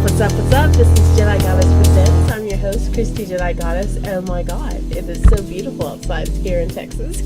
What's up, what's up? This is Jedigoddess Presents. I'm your host, Christy Jedigoddess. Oh my god, it is so beautiful outside here in Texas.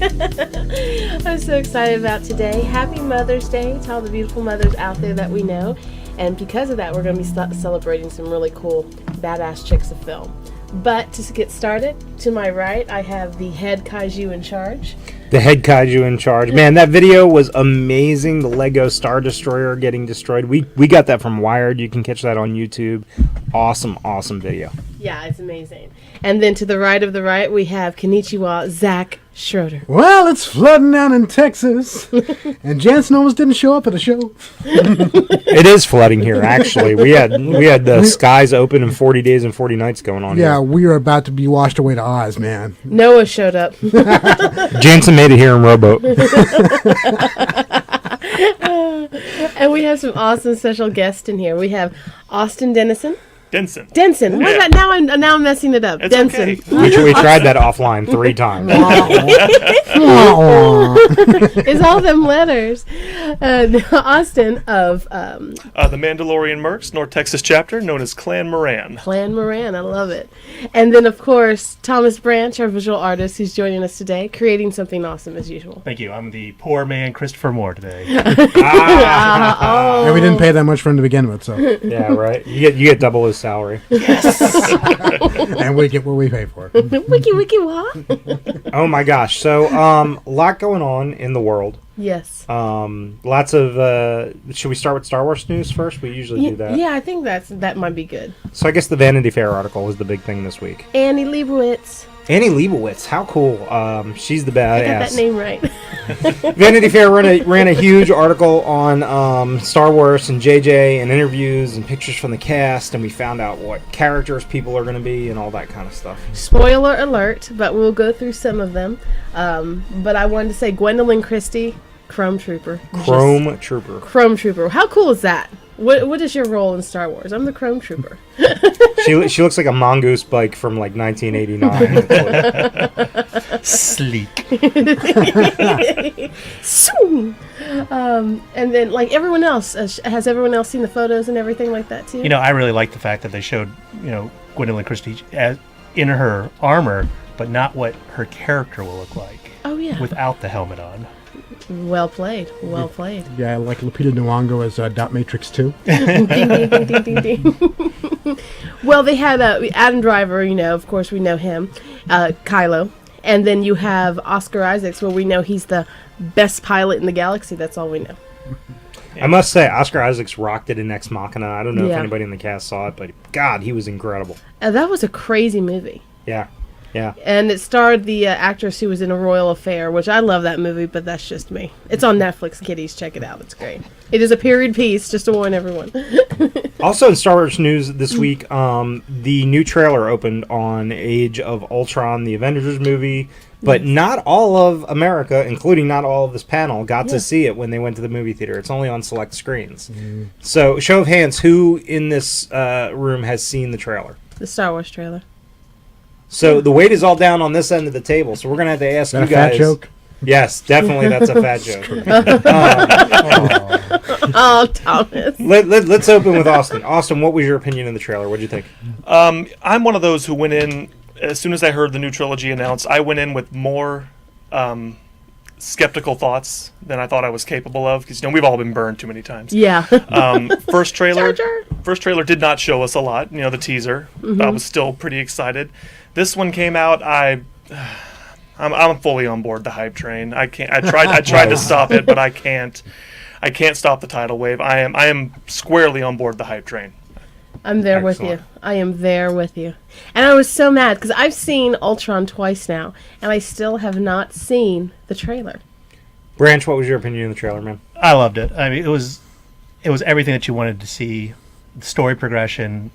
I'm so excited about today. Happy Mother's Day to all the beautiful mothers out there that we know. And because of that, we're going to be celebrating some really cool, badass chicks of film. But to get started, to my right, I have the head kaiju in charge. The head kaiju in charge. Man, that video was amazing. The Lego Star Destroyer getting destroyed. We got that from Wired. You can catch that on YouTube. Awesome video. Yeah, it's amazing. And then to the right of the right, we have Konnichiwa, Zach Schroeder. Well, it's flooding down in Texas, and Jansen almost didn't show up at the show. It is flooding here, actually. We had the skies open and 40 days and 40 nights going on. Yeah, here. we are about to be washed away to Oz, man. Noah showed up. Jansen made it here in rowboat. And we have some awesome special guests in here. We have Austin Denson. Denson. What about now? I'm messing it up. It's Denson. okay. We tried that offline 3 times. It's all them letters. Austin of The Mandalorian Mercs, North Texas chapter, known as Clan Murran. Clan Murran. I love it. And then, of course, Thomas Branch, our visual artist, who's joining us today, creating something awesome as usual. Thank you. I'm the poor man Christopher Moore today. And we didn't pay that much for him to begin with, so. Yeah, right. You get double his salary. And we get what we pay for. Wiki what? Oh my gosh. So, a lot going on in the world. Yes. Lots of, should we start with Star Wars news first? We usually do that. Yeah, I think that might be good. So I guess the Vanity Fair article was the big thing this week. Annie Leibovitz. Annie Leibovitz, how cool. She's the badass. I got that name right. Vanity Fair ran a huge article on Star Wars and JJ and interviews and pictures from the cast, and we found out what characters people are going to be and all that kind of stuff. Spoiler alert, but we'll go through some of them. But I wanted to say Gwendolyn Christie, Chrome Trooper. Chrome Trooper. How cool is that? What is your role in Star Wars? I'm the Chrome Trooper. She looks like a mongoose bike from like 1989. Sleek. And then, like everyone else, has everyone else seen the photos and everything like that too? You know, I really like the fact that they showed, Gwendolyn Christie in her armor, but not what her character will look like. Oh yeah. Without the helmet on. Well played. Yeah, like Lupita Nyong'o as Dot Matrix 2. Ding, ding, ding, ding, ding, ding. Well, they had Adam Driver, of course we know him, Kylo. And then you have Oscar Isaacs, where we know he's the best pilot in the galaxy. That's all we know. I must say, Oscar Isaacs rocked it in Ex Machina. I don't know if Yeah. anybody in the cast saw it, but God, he was incredible. That was a crazy movie. Yeah. And it starred the actress who was in A Royal Affair, which I love that movie, but that's just me. It's on Netflix, kiddies. Check it out. It's great. It is a period piece, just to warn everyone. Also in Star Wars news this week, the new trailer opened on Age of Ultron, the Avengers movie, but not all of America, including not all of this panel, got to see it when they went to the movie theater. It's only on select screens. So, show of hands, who in this room has seen the trailer? The Star Wars trailer. So the weight is all down on this end of the table, so we're going to have to ask you guys. Is that a fat joke? Yes, definitely that's a fat joke. Oh, Thomas. Let's open with Austin. Austin, what was your opinion of the trailer? What did you think? I'm one of those who went in, as soon as I heard the new trilogy announced, I went in with more skeptical thoughts than I thought I was capable of, because we've all been burned too many times. Yeah. First trailer Jar Jar. did not show us a lot. The teaser. I was still pretty excited. This one came out. I'm fully on board the hype train. I tried to stop it, but I can't stop the tidal wave. I am squarely on board the hype train. I'm there with you. I am there with you. And I was so mad because I've seen Ultron twice now, and I still have not seen the trailer. Branch, what was your opinion of the trailer, man? I loved it. I mean, it was everything that you wanted to see. The story progression,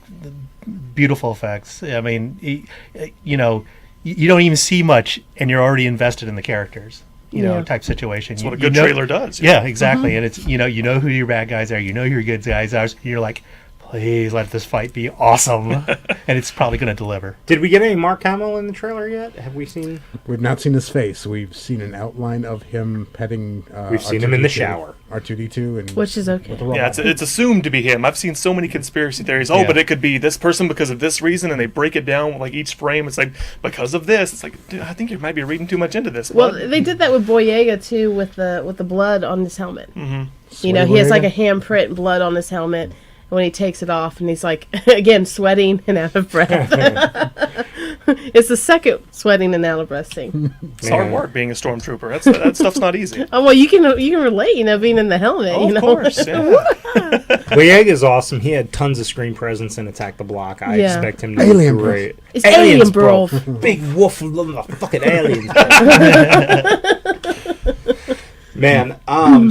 beautiful effects. I mean, you don't even see much, and you're already invested in the characters. Type situation. That's what a good trailer does. Yeah, exactly. And it's you know who your bad guys are. You know who your good guys are. You're like, please let this fight be awesome. And it's probably going to deliver. Did we get any Mark Hamill in the trailer yet? Have we seen? We've not seen his face. We've seen an outline of him petting. We've seen him in the shower. R2D2, and Which is okay. with the robot. Yeah, it's assumed to be him. I've seen so many conspiracy theories. Oh, Yeah. but it could be this person because of this reason, and they break it down like each frame. It's like because of this. It's like, dude, I think you might be reading too much into this. Well, bud. they did that with Boyega too, with the blood on his helmet. Mm-hmm. You know, he has like a handprint blood on his helmet. And when he takes it off, and he's like, again, sweating and out of breath. It's the second sweating and out of breath scene. It's hard work being a stormtrooper. That stuff's not easy. Oh well, you can relate, you know, being in the helmet. Oh, you of know? course. Yeah. Boyega's awesome. He had tons of screen presence in Attack the Block. I Yeah. expect him to Alien, be bro. great. It's Alien, bro. Big wolf of the fucking aliens. Man,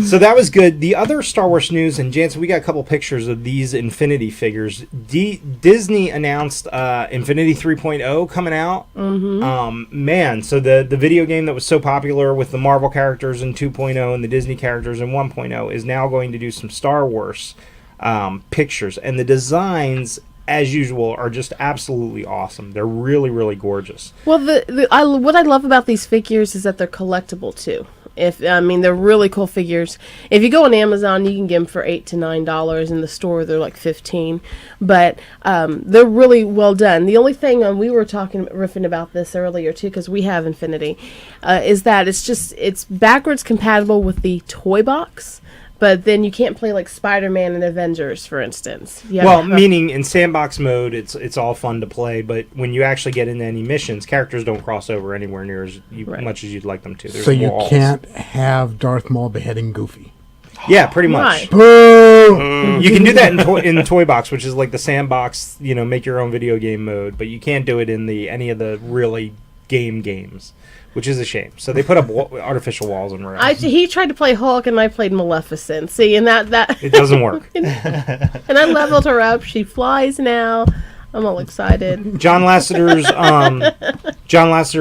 so that was good. The other Star Wars news, and Jansen, we got a couple pictures of these Infinity figures. Disney announced Infinity 3.0 coming out. Mm-hmm. Man, so the video game that was so popular with the Marvel characters in 2.0 and the Disney characters in 1.0 is now going to do some Star Wars pictures. And the designs, as usual, are just absolutely awesome. They're really, really gorgeous. Well, what I love about these figures is that they're collectible too. They're really cool figures. If you go on Amazon, you can get them for $8 to $9. In the store, they're like $15. But they're really well done. The only thing, we were riffing about this earlier too, because we have Infinity, is that it's backwards compatible with the toy box. But then you can't play like Spider-Man and Avengers, for instance. Meaning in sandbox mode, it's all fun to play, but when you actually get into any missions, characters don't cross over anywhere near as much as you'd like them to. There's So you walls. can't have Darth Maul beheading Goofy. Yeah, pretty much. Right. Boo! You can do that in the toy box, which is like the sandbox, make your own video game mode, but you can't do it in any of the really games, which is a shame. So they put up artificial walls and rails. He tried to play Hulk, and I played Maleficent. See, and that It doesn't work. and I leveled her up. She flies now. I'm all excited. John Lasseter,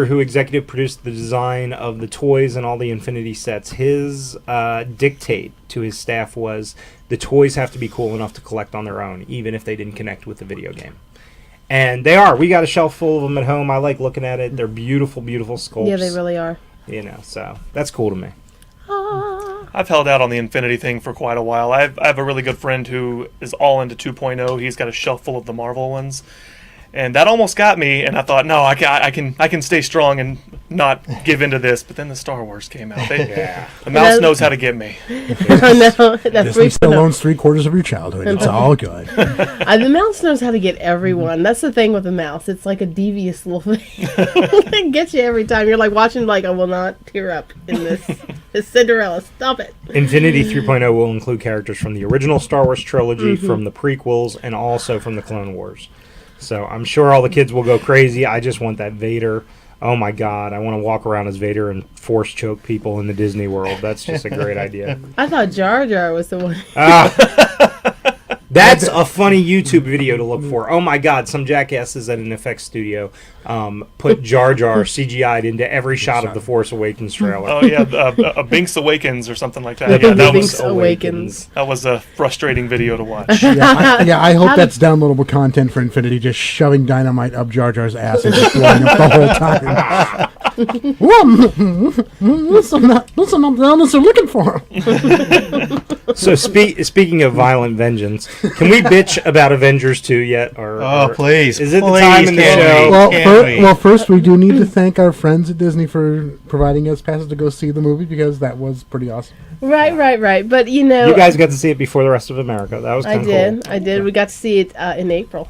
who executive produced the design of the toys and all the Infinity sets, his dictate to his staff was the toys have to be cool enough to collect on their own, even if they didn't connect with the video game. And they are. We got a shelf full of them at home. I like looking at it. They're beautiful, beautiful sculpts. Yeah, they really are. So that's cool to me. I've held out on the Infinity thing for quite a while. I have a really good friend who is all into 2.0. He's got a shelf full of the Marvel ones. And that almost got me, and I thought, no, I can stay strong and not give into this. But then the Star Wars came out. The mouse knows how to get me. I know. That's Disney still owns 3/4 of your childhood. It's all good. The mouse knows how to get everyone. That's the thing with the mouse. It's like a devious little thing. It gets you every time. You're like watching, like, I will not tear up in this. It's Cinderella. Stop it. Infinity 3.0 will include characters from the original Star Wars trilogy, from the prequels, and also from the Clone Wars. So I'm sure all the kids will go crazy. I just want that Vader. Oh my God, I want to walk around as Vader and force choke people in the Disney world. That's just a great idea. I thought Jar Jar was the one. That's a funny YouTube video to look for. Oh my God, some jackasses at an effects studio put Jar Jar CGI'd into every shot of the Force Awakens trailer. Oh yeah, a Binks Awakens or something like that. The Yeah, that Binks was Awakens. that was a frustrating video to watch. I hope that's downloadable content for Infinity, just shoving dynamite up Jar Jar's ass and just blowing up the whole time. Listen up, they're looking for him. So speaking of violent vengeance, can we bitch about Avengers 2 yet? Or Please. Is it the please, time in the can show? we? Well, first we do need to thank our friends at Disney for providing us passes to go see the movie, because that was pretty awesome. Right. But You guys got to see it before the rest of America. That was kind of cool. I did. We got to see it in April.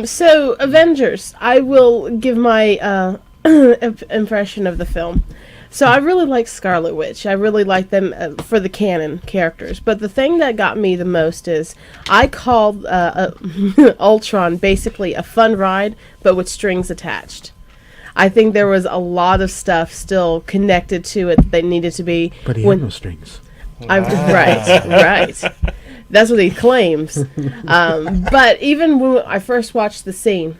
So Avengers. I will give my impression of the film. So I really like Scarlet Witch. I really like them for the canon characters. But the thing that got me the most is I called Ultron basically a fun ride, but with strings attached. I think there was a lot of stuff still connected to it that needed to be. But he had no strings. Right. That's what he claims. But even when I first watched the scene,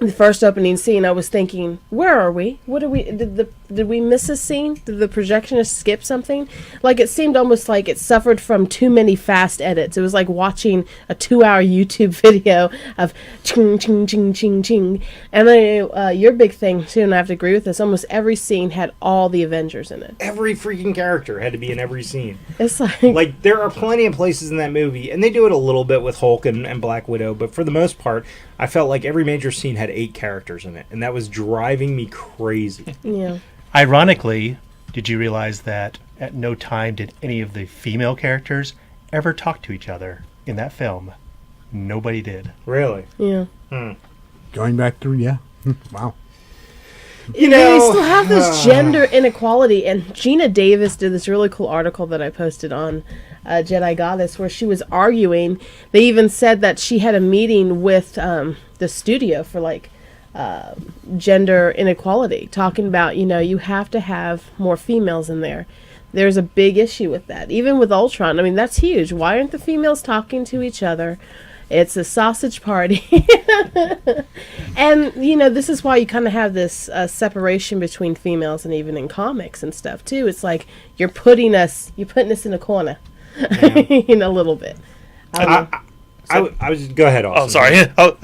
the first opening scene, I was thinking, where are we? What are we? Did we miss a scene? Did the projectionist skip something? Like, it seemed almost like it suffered from too many fast edits. It was like watching a 2-hour YouTube video of ching, ching, ching, ching, ching. And then your big thing, too, and I have to agree with this, almost every scene had all the Avengers in it. Every freaking character had to be in every scene. It's Like, there are plenty of places in that movie, and they do it a little bit with Hulk and Black Widow, but for the most part, I felt like every major scene had 8 characters in it, and that was driving me crazy. Yeah. Ironically, did you realize that at no time did any of the female characters ever talk to each other in that film? Nobody did. Really? Yeah. Going back through, yeah. Wow. You know, they still have this gender inequality, and Gina Davis did this really cool article that I posted on Jedigoddess, where she was arguing. They even said that she had a meeting with the studio for like gender inequality, talking about, you know, you have to have more females in there. There's a big issue with that, even with Ultron. I mean, that's huge. Why aren't the females talking to each other? It's a sausage party. And, you know, this is why you kind of have this separation between females, and even in comics and stuff, too. It's like you're putting us in a corner, in a little bit. I was go ahead, Austin. Oh,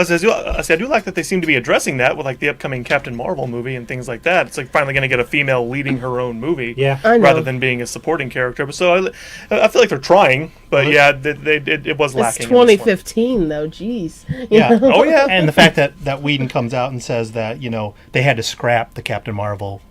sorry. I do like that they seem to be addressing that with like the upcoming Captain Marvel movie and things like that. It's like finally going to get a female leading her own movie, Yeah. I know. rather than being a supporting character. But so I feel like they're trying, but yeah, it was It's lacking. in this one. 2015, though. Jeez. Yeah. Oh yeah. And the fact that Whedon comes out and says that, you know, they had to scrap the Captain Marvel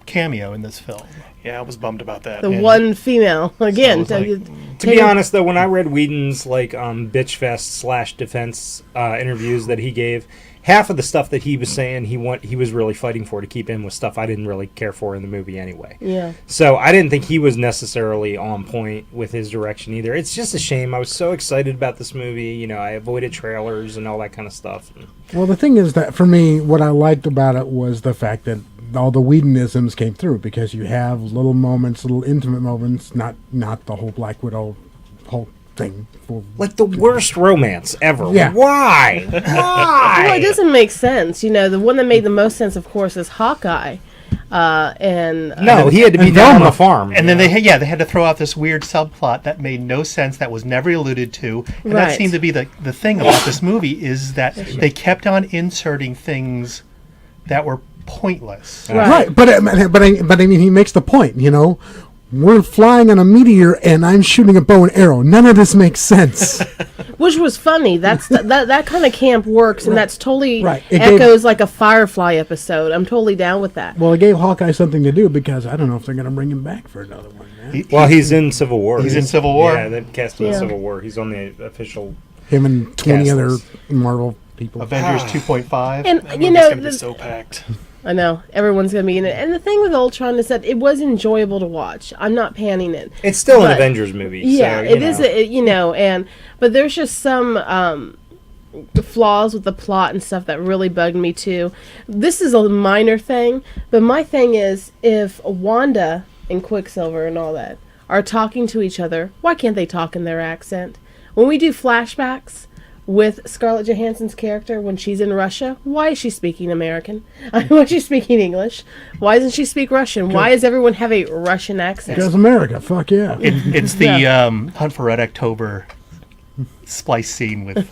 cameo in this film. Yeah, I was bummed about that. The one female again. So it's like- To be honest, though, when I read Whedon's like bitch fest / defense interviews that he gave, half of the stuff that he was saying he was really fighting for to keep in was stuff I didn't really care for in the movie anyway. Yeah. So I didn't think he was necessarily on point with his direction either. It's just a shame. I was so excited about this movie. You know, I avoided trailers and all that kind of stuff. Well, the thing is that for me, what I liked about it was the fact that all the Whedonisms came through, because you have little moments, little intimate moments, not the whole Black Widow whole thing. Like the worst romance ever. Yeah. Why? Well, Why? it doesn't make sense. You know, the one that made the most sense, of course, is Hawkeye. And No, he had to be and down on Velma. the farm. And then they had to throw out this weird subplot that made no sense, that was never alluded to, and that Right. seemed to be the thing about this movie, is that they kept on inserting things that were pointless. Right. Right, but I mean, he makes the point. You know, we're flying on a meteor, and I'm shooting a bow and arrow. None of this makes sense. which was funny. That kind of camp works, and that's totally Right. It echoes like a Firefly episode. I'm totally down with that. Well, it gave Hawkeye something to do, because I don't know if they're going to bring him back for another one. Man. Well, he's in Civil War. He's in Civil War? Yeah, they cast him in Yeah. Civil War. He's on the official. Him and 20 Cast other list. Marvel people. Avengers 2.5. And That you movie's know, gonna be so packed. I know everyone's gonna be in it. And the thing with Ultron is that it was enjoyable to watch. I'm not panning it. It's still an But- Avengers movie. Yeah, so, it is. You know, but there's just some flaws with the plot and stuff that really bugged me too. This is a minor thing, but my thing is, if Wanda and Quicksilver and all that are talking to each other, why can't they talk in their accent? When we do flashbacks with Scarlett Johansson's character when she's in Russia, why is she speaking American? Why is she speaking English? Why doesn't she speak Russian? Why does everyone have a Russian accent? Because America, fuck yeah. It's the Yeah. Hunt for Red October splice scene with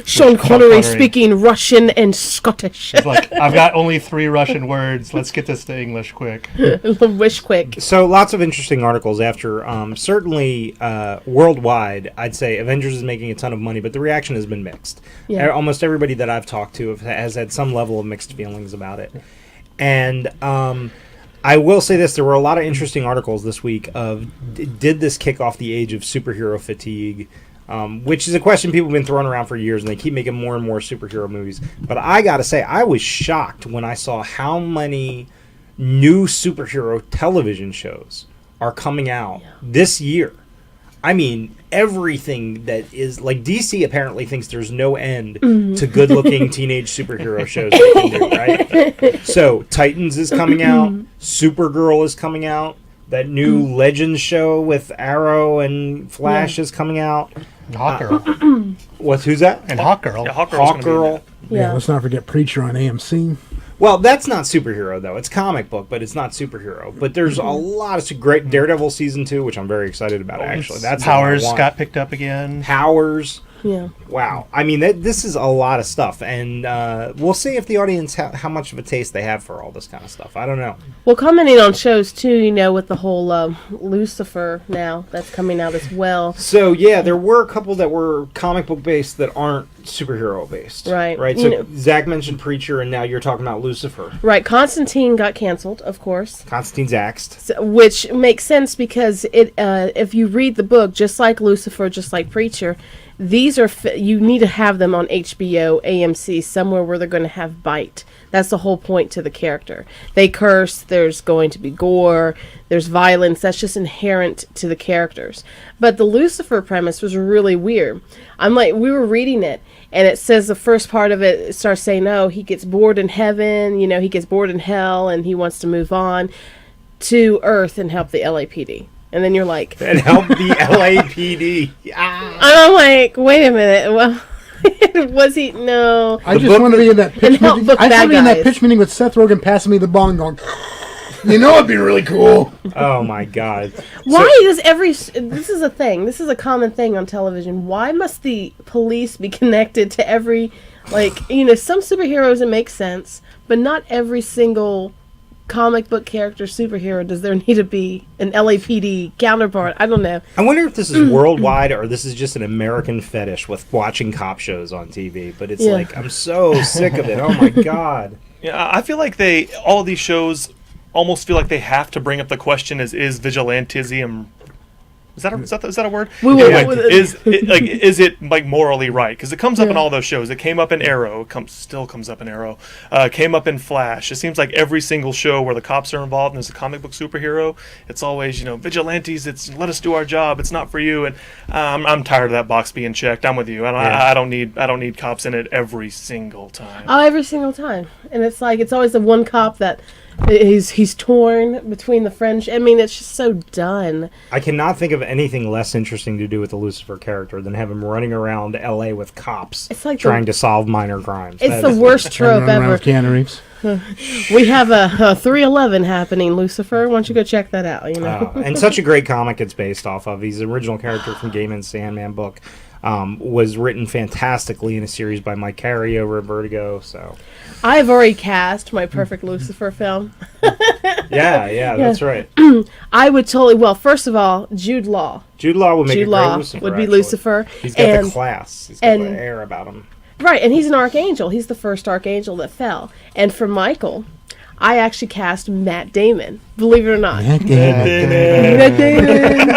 Sean Connery Connery. speaking Russian and Scottish. it's like, I've got only 3 Russian words. Let's get this to English quick. Wish quick. So lots of interesting articles after. Certainly worldwide, I'd say Avengers is making a ton of money, but the reaction has been mixed. Yeah. Almost everybody that I've talked to has had some level of mixed feelings about it. And I will say this, there were a lot of interesting articles this week of did this kick off the age of superhero fatigue? Which is a question people have been throwing around for years, and they keep making more and more superhero movies. But I gotta say, I was shocked when I saw how many new superhero television shows are coming out this year. I mean, everything that is like DC apparently thinks there's no end to good-looking teenage superhero shows they can do, right? So Titans is coming out, Supergirl is coming out, that new Legends show with Arrow and Flash is coming out. And Hawkgirl. Who's that? And Hawkgirl. Yeah, Hawkgirl's gonna be in Hawkgirl. that. Yeah, let's not forget Preacher on AMC. Well, that's not superhero, though. It's comic book, but it's not superhero. But there's a lot of great Daredevil Season 2, which I'm very excited about, actually. That's Powers got picked up again. Powers. Yeah. Wow. I mean, this is a lot of stuff. And we'll see if the audience, how much of a taste they have for all this kind of stuff. I don't know. Well, commenting on shows, too, with the whole Lucifer now that's coming out as well. So, yeah, there were a couple that were comic book based that aren't superhero based. Right. Right. So, Zach mentioned Preacher, and now you're talking about Lucifer. Right. Constantine got canceled, of course. Constantine's axed. So, which makes sense because if you read the book, just like Lucifer, just like Preacher, these are you need to have them on HBO, AMC, somewhere where they're going to have bite. That's the whole point to the character. They curse, there's going to be gore, there's violence. That's just inherent to the characters. But the Lucifer premise was really weird. We were reading it, and it says the first part of it starts saying, oh, he gets bored in heaven, he gets bored in hell, and he wants to move on to Earth and help the LAPD. And then you're like... And help the LAPD. And I'm like, wait a minute. Well, was he? No. I just want to be in that pitch meeting. book I bad want to be in that guys. pitch meeting with Seth Rogen passing me the ball and going, it'd be really cool. Oh, my God. Why does this is a thing. This is a common thing on television. Why must the police be connected to every, some superheroes, it makes sense, but not every single comic book character superhero does there need to be an LAPD counterpart. I don't know. I wonder if this is worldwide or this is just an American fetish with watching cop shows on TV. But it's I'm so sick of it. Oh my God. Yeah, I feel like all of these shows almost feel like they have to bring up the question: is vigilantism? Is that a word? Is it morally right? Because it comes up in all those shows. It came up in Arrow. Still comes up in Arrow. Came up in Flash. It seems like every single show where the cops are involved and there's a comic book superhero, it's always vigilantes. It's let us do our job. It's not for you. And I'm tired of that box being checked. I'm with you. I don't need cops in it every single time. Oh, every single time. And it's always the one cop that he's torn between the French. I mean, it's just so done. I cannot think of anything less interesting to do with the Lucifer character than have him running around LA with cops trying to solve minor crimes. It's the worst trope ever. Keanu Reeves. We have a 311 happening, Lucifer. Why don't you go check that out? And such a great comic it's based off of. He's the original character from Gaiman's Sandman book. Was written fantastically in a series by Mike Carey over at Vertigo. So I've already cast my perfect Lucifer film. yeah, that's right. I would totally. Well, first of all, Jude Law. Jude Law would make a great Lucifer. Would be actually. Lucifer. He's got the class. He's got the air about him. Right, and he's an archangel. He's the first archangel that fell. And for Michael, I actually cast Matt Damon. Believe it or not. Matt Damon. Matt Damon.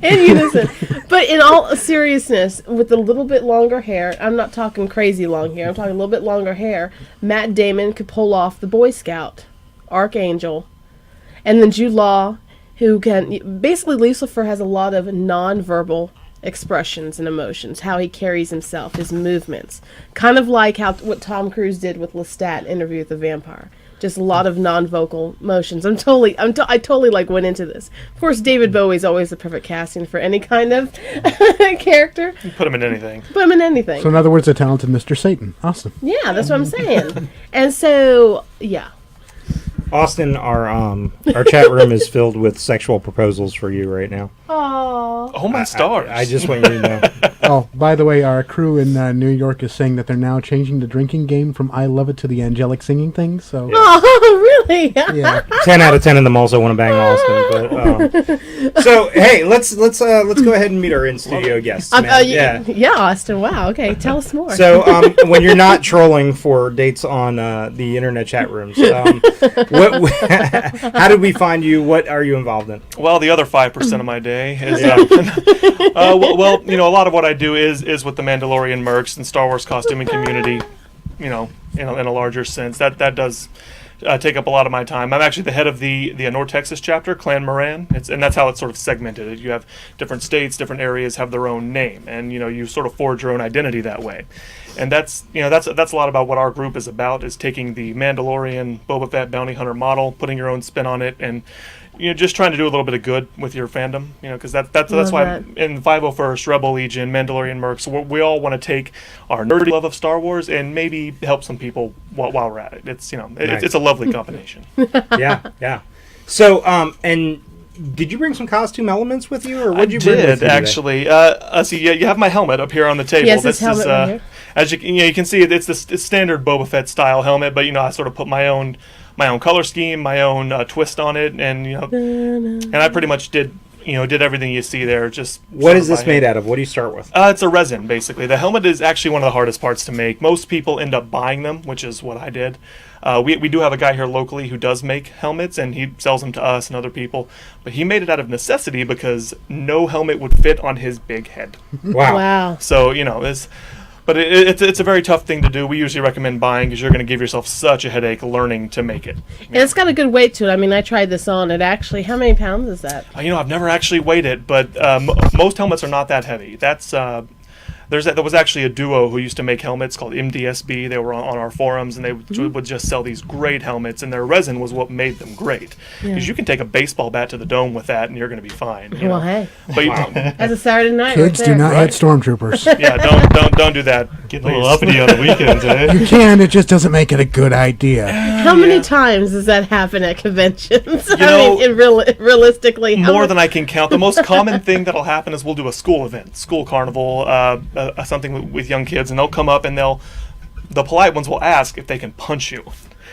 In unison. But in all seriousness, with a little bit longer hair, I'm not talking crazy long hair, I'm talking a little bit longer hair, Matt Damon could pull off the Boy Scout, Archangel. And then Jude Law, who can... Basically, Lucifer has a lot of non-verbal expressions and emotions, how he carries himself, his movements. Kind of like what Tom Cruise did with Lestat in Interview with the Vampire. Just a lot of non-vocal motions. I totally went into this. Of course, David Bowie's always the perfect casting for any kind of character. You put him in anything. Put him in anything. So in other words, a talented Mr. Satan. Awesome. Yeah, that's what I'm saying. And so, yeah. Austin, our chat room is filled with sexual proposals for you right now. Aww. Oh my stars! I just want you to know. Oh, by the way, our crew in New York is saying that they're now changing the drinking game from "I love it" to the angelic singing thing. So, Oh, really? yeah, 10 out of 10 of them also want to bang Austin. But so hey, let's go ahead and meet our in studio guests. man. Yeah, Austin. Wow. Okay, tell us more. So when you're not trolling for dates on the internet chat rooms, how did we find you? What are you involved in? Well, the other 5% of my day is a lot of what I do is with the Mandalorian Mercs and Star Wars costuming community, in a larger sense. That does take up a lot of my time. I'm actually the head of the North Texas chapter, Clan Murran, and that's how it's sort of segmented. You have different states, different areas have their own name, and you sort of forge your own identity that way. And that's a lot about what our group is about, is taking the Mandalorian Boba Fett bounty hunter model, putting your own spin on it, and just trying to do a little bit of good with your fandom, because that's why that. in 501st, Rebel Legion, Mandalorian Mercs, we all want to take our nerdy love of Star Wars and maybe help some people while we're at it. It's Nice. it's a lovely combination. Yeah. So, and did you bring some costume elements with you, or what did you bring with you today? Actually. See, you have my helmet up here on the table. Yes, this his helmet is, right here. as you can see, it's standard Boba Fett style helmet, but I sort of put my own color scheme, my own twist on it, and and I pretty much did everything you see there. Just What is this made out of? What do you start with? It's a resin, basically. The helmet is actually one of the hardest parts to make. Most people end up buying them, which is what I did. We do have a guy here locally who does make helmets, and he sells them to us and other people. But he made it out of necessity because no helmet would fit on his big head. Wow. So it's a very tough thing to do. We usually recommend buying because you're going to give yourself such a headache learning to make it. And it's got a good weight to it. I mean, I tried this on. It actually, how many pounds is that? I've never actually weighed it, but most helmets are not that heavy. That's there was actually a duo who used to make helmets called MDSB. They were on our forums, and they would just sell these great helmets, and their resin was what made them great. Because you can take a baseball bat to the dome with that, and you're going to be fine. Well, hey. But That's a Saturday night. Kids right do there. not hit stormtroopers. yeah, don't do that. Getting a little uppity on the weekends, eh? You can, it just doesn't make it a good idea. How many times does that happen at conventions? Realistically, More than I can count. The most common thing that'll happen is we'll do a school event, school carnival, something with young kids, and they'll come up and the polite ones will ask if they can punch you.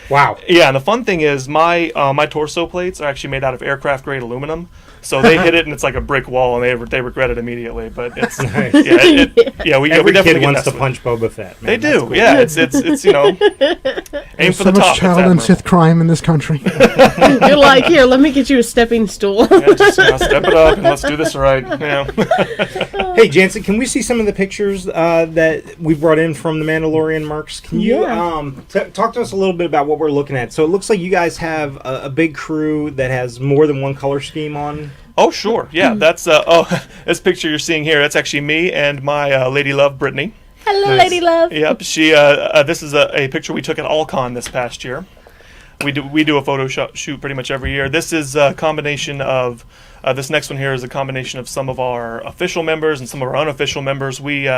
Wow. Yeah, and the fun thing is my torso plates are actually made out of aircraft grade aluminum, so they hit it and it's like a brick wall, and they regret it immediately. But it's Nice. we Every definitely kid get wants to messed with. punch Boba Fett. Man. They That's do, cool. yeah. It's aim There's for so the top. much It's child and admirable. Sith crime in this country. You're like, here, let me get you a stepping stool. Yeah, just step it up and let's do this right. Yeah. Hey, Jansen, can we see some of the pictures that we brought in from the Mandalorian Mercs? Can you talk to us a little bit about what we're looking at? So it looks like you guys have a big crew that has more than one color scheme on. Oh, sure. Yeah, that's this picture you're seeing here. That's actually me and my lady love, Brittany. Hello, Nice. lady love. Yep, she. This is a picture we took at AllCon this past year. We do a photo shoot pretty much every year. This is a combination of this next one here is a combination of some of our official members and some of our unofficial members. We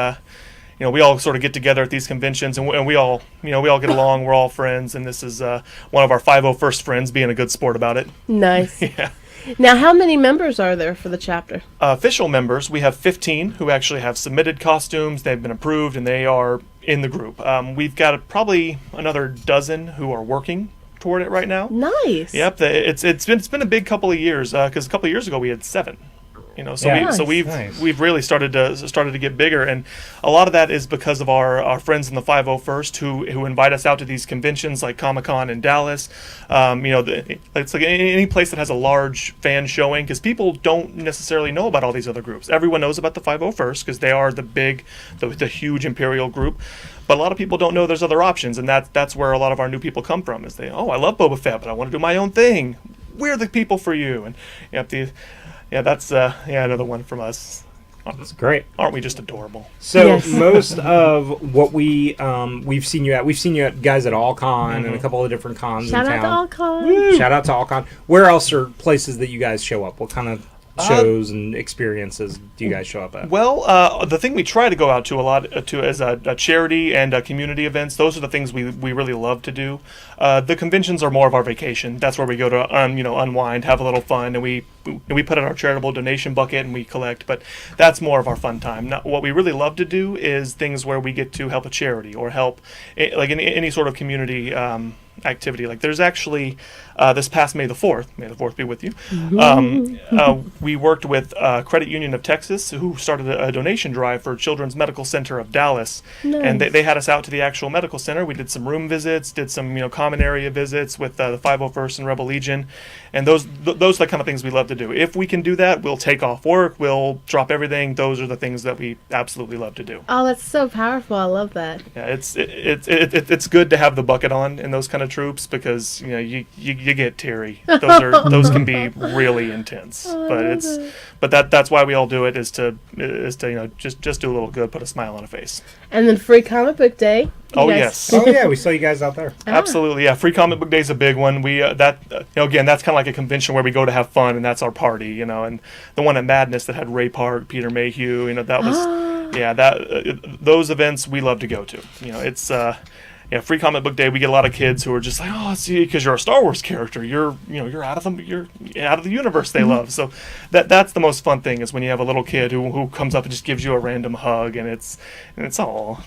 we all sort of get together at these conventions, and we all get along. We're all friends, and this is one of our 501st friends being a good sport about it. Nice. Yeah. Now, how many members are there for the chapter? Official members, we have 15 who actually have submitted costumes. They've been approved, and they are in the group. We've got probably another dozen who are working toward it right now. Nice. Yep, it's been a big couple of years because a couple of years ago we had 7. So Yeah. we've really started to get bigger, and a lot of that is because of our friends in the 501st who invite us out to these conventions like Comic-Con in Dallas. It's like any place that has a large fan showing, because people don't necessarily know about all these other groups. Everyone knows about the 501st because they are the huge imperial group. But a lot of people don't know there's other options, and that's where a lot of our new people come from. Is I love Boba Fett, but I want to do my own thing. We're the people for you, and that's another one from us. That's great. Aren't we just adorable? So Yes. most of what we've seen you at guys at AllCon and a couple of different cons Shout in out town. to AllCon. Shout out to AllCon. Where else are places that you guys show up? What kind of shows and experiences do you guys show up at? Well, the thing we try to go out to a lot is a charity and community events. Those are the things we really love to do. The conventions are more of our vacation. That's where we go to unwind, have a little fun, and we put in our charitable donation bucket and we collect. But that's more of our fun time. Now, what we really love to do is things where we get to help a charity or help like in any sort of community activity. Like there's actually this past May the 4th be with you, we worked with Credit Union of Texas, who started a donation drive for Children's Medical Center of Dallas. Nice. And they had us out to the actual medical center. We did some room visits, did some common area visits with the 501st and Rebel Legion, and those are the kind of things we love to do. If we can do that, we'll take off work, we'll drop everything. Those are the things that we absolutely love to do. Oh, that's so powerful. I love that. Yeah, it's good to have the bucket on in those kind of of troops because you get teary. Those can be really intense. But that's why we all do it is to just do a little good, put a smile on a face. And then free comic book day. Oh yes. Oh yeah, we saw you guys out there. Absolutely, yeah. Free Comic Book Day is a big one. We again, that's kind of like a convention where we go to have fun, and that's our party, And the one at Madness that had Ray Park, Peter Mayhew, that was those events we love to go to. It's Free Comic Book Day. We get a lot of kids who are just like, oh, see, because you're a Star Wars character, you're out of the universe they love. So that's the most fun thing is when you have a little kid who comes up and just gives you a random hug, and it's all.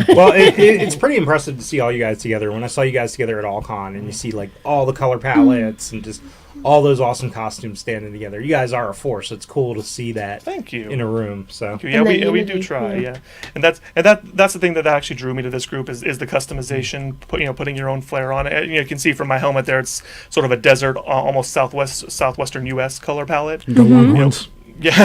Well, it's pretty impressive to see all you guys together. When I saw you guys together at AllCon, and you see like all the color palettes and just all those awesome costumes standing together, you guys are a force. It's cool to see that. Thank you. In a room. So yeah, we do try. Yeah, and that's the thing that actually drew me to this group is the customization. Putting your own flair on it. You can see from my helmet there, it's sort of a desert, almost southwestern U.S. color palette. The Longhorns. Yeah,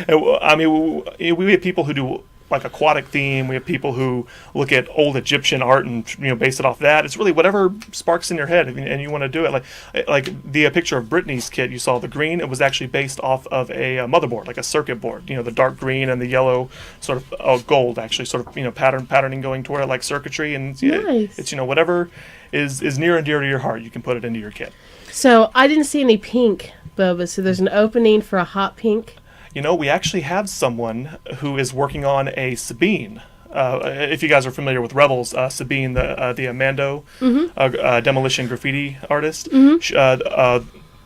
I mean, we have people who do like aquatic theme. We have people who look at old Egyptian art and base it off that. It's really whatever sparks in your head and you want to do it. Like the picture of Brittany's kit you saw, the green, it was actually based off of a motherboard, like a circuit board. The dark green and the yellow sort of gold actually sort of patterning going toward it like circuitry, and nice. It's whatever is near and dear to your heart, you can put it into your kit. So I didn't see any pink, Boba. So there's an opening for a hot pink. We actually have someone who is working on a Sabine. If you guys are familiar with Rebels, Sabine, the Mando demolition graffiti artist. I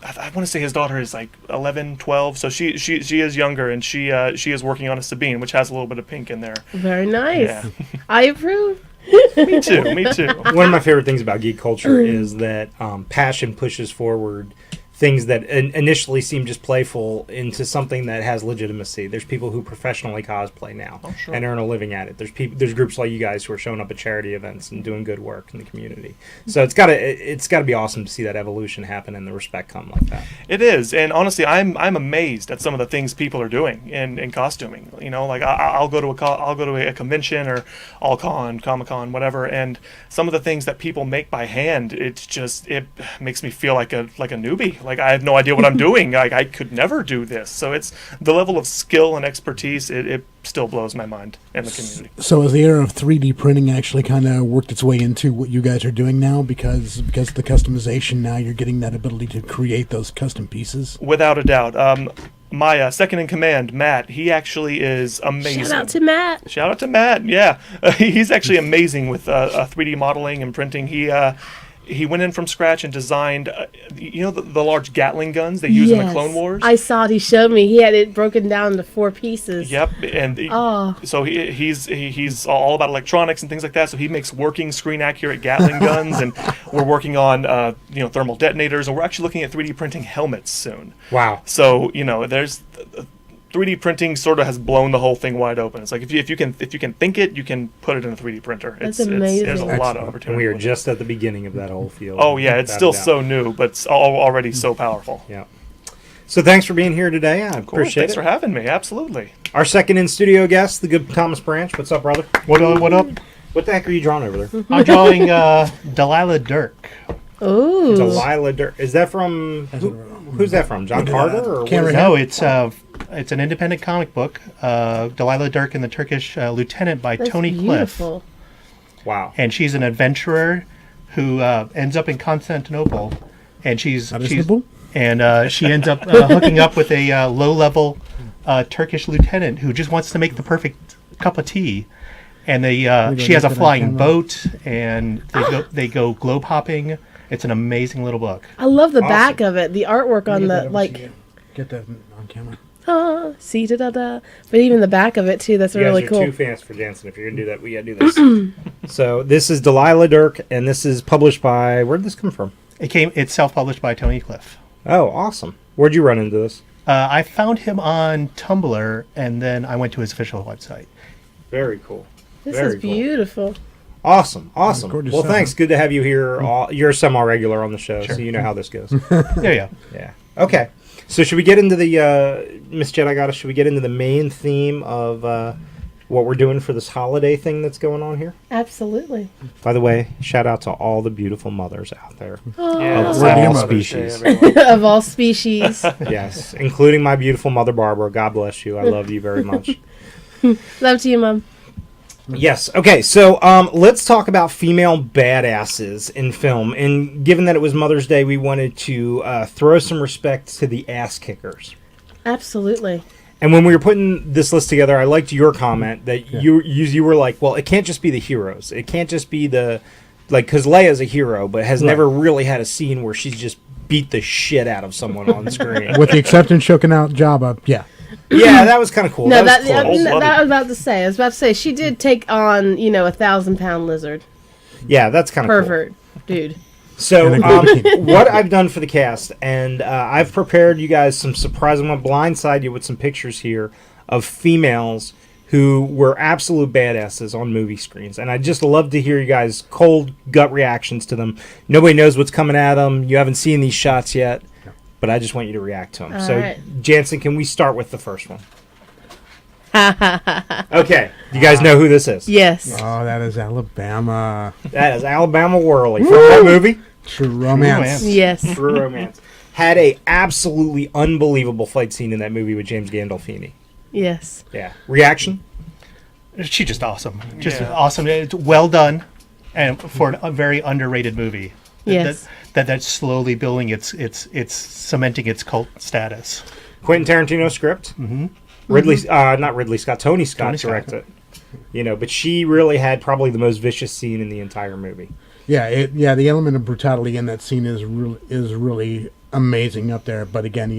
want to say his daughter is like 11, 12, so she is younger, and she is working on a Sabine, which has a little bit of pink in there. Very nice. Yeah. I approve. Me too. One of my favorite things about geek culture is that passion pushes forward things that initially seem just playful into something that has legitimacy. There's people who professionally cosplay now and earn a living at it. There's groups like you guys who are showing up at charity events and doing good work in the community. So it's gotta be awesome to see that evolution happen and the respect come like that. It is, and honestly, I'm amazed at some of the things people are doing in costuming. Like I'll go to a convention or AllCon, Comic-Con, whatever, and some of the things that people make by hand, it makes me feel like a newbie. Like I have no idea what I'm doing. Like I could never do this. So it's the level of skill and expertise. It still blows my mind in the community. So has the era of 3D printing actually kind of worked its way into what you guys are doing now? Because of the customization, now you're getting that ability to create those custom pieces? Without a doubt. My second in command, Matt, he actually is amazing. Shout out to Matt. Yeah. He's actually amazing with 3D modeling and printing. He went in from scratch and designed, the large Gatling guns they use in the Clone Wars. I saw it. He showed me. He had it broken down into 4 pieces. Yep, and so he's all about electronics and things like that. So he makes working screen accurate Gatling guns, and we're working on thermal detonators, and we're actually looking at 3D printing helmets soon. Wow. So there's 3D printing sort of has blown the whole thing wide open. It's like if you can think it, you can put it in a 3D printer. That's amazing. There's a lot of opportunity. And we are just at the beginning of that whole field. Oh yeah, it's still so new, but it's already so powerful. Yeah. So thanks for being here today. I appreciate Thanks it. for having me. Absolutely. Our second in studio guest, the good Thomas Branch. What's up, brother? What up? What the heck are you drawing over there? I'm drawing Delilah Dirk. Ooh. Delilah Dirk. Is that from? Who's that from? John Carter? Or what is No, it's an independent comic book. Delilah Dirk and the Turkish Lieutenant by That's Tony beautiful. Cliff. Wow. And she's an adventurer who ends up in Constantinople, and she ends up hooking up with a low-level Turkish lieutenant who just wants to make the perfect cup of tea. And she has a flying boat, and they go globe hopping. It's an amazing little book. I love the back of it. The artwork on the Get that on camera. See da da da. But even the back of it too. That's really You guys cool. are too fast for Denson. If you're gonna do that, we gotta do this. So this is Delilah Dirk, and this is published by. Where did this come from? It's self-published by Tony Cliff. Oh, awesome. Where'd you run into this? I found him on Tumblr, and then I went to his official website. Very cool. This Very is beautiful. Awesome. Gorgeous Well, stuff. thanks. Good to have you here. You're a semi-regular on the show, so you know how this goes. Yeah. Yeah. Okay. So should we get into the Miss Jedigoddess? Should we get into the main theme of what we're doing for this holiday thing that's going on here? Absolutely. By the way, shout out to all the beautiful mothers out there. Yeah, Of happy all Mother's Day, species. everyone. Of all species. Yes, including my beautiful mother, Barbara. God bless you. I love you very much. Love to you, Mom. Yes. Okay. So let's talk about female badasses in film. And given that it was Mother's Day, we wanted to throw some respect to the ass kickers. Absolutely. And when we were putting this list together, I liked your comment that you were like, well, it can't just be the heroes. It can't just be the because Leia's a hero, but has never really had a scene where she's just beat the shit out of someone on screen. With the exception choking out Jabba, yeah. Yeah, that was kind of cool. No, that was cool. that I was about to say. I was about to say she did take on, a 1,000-pound lizard Yeah, that's kind of pervert, dude. So, And a good bikini. what I've done for the cast, and I've prepared you guys some surprise. I'm going to blindside you with some pictures here of females who were absolute badasses on movie screens. And I'd just love to hear you guys' cold gut reactions to them. Nobody knows what's coming at them. You haven't seen these shots yet, but I just want you to react to them. All So, right. Jansen, can we start with the first one? Okay. You guys know who this is? Yes. Oh, that is Alabama. That is Alabama Whirly. From what movie? True romance. Romance. Yes. True Romance. Had a absolutely unbelievable fight scene in that movie with James Gandolfini. Yes. Yeah. Reaction? She's just awesome. Just Yeah. awesome. It's well done, and for a very underrated movie. Yes. That's slowly building its cementing its cult status. Quentin Tarantino script. Mm-hmm. Not Ridley Scott. Tony Scott directed it. But she really had probably the most vicious scene in the entire movie. Yeah, the element of brutality in that scene is really amazing up there. But again,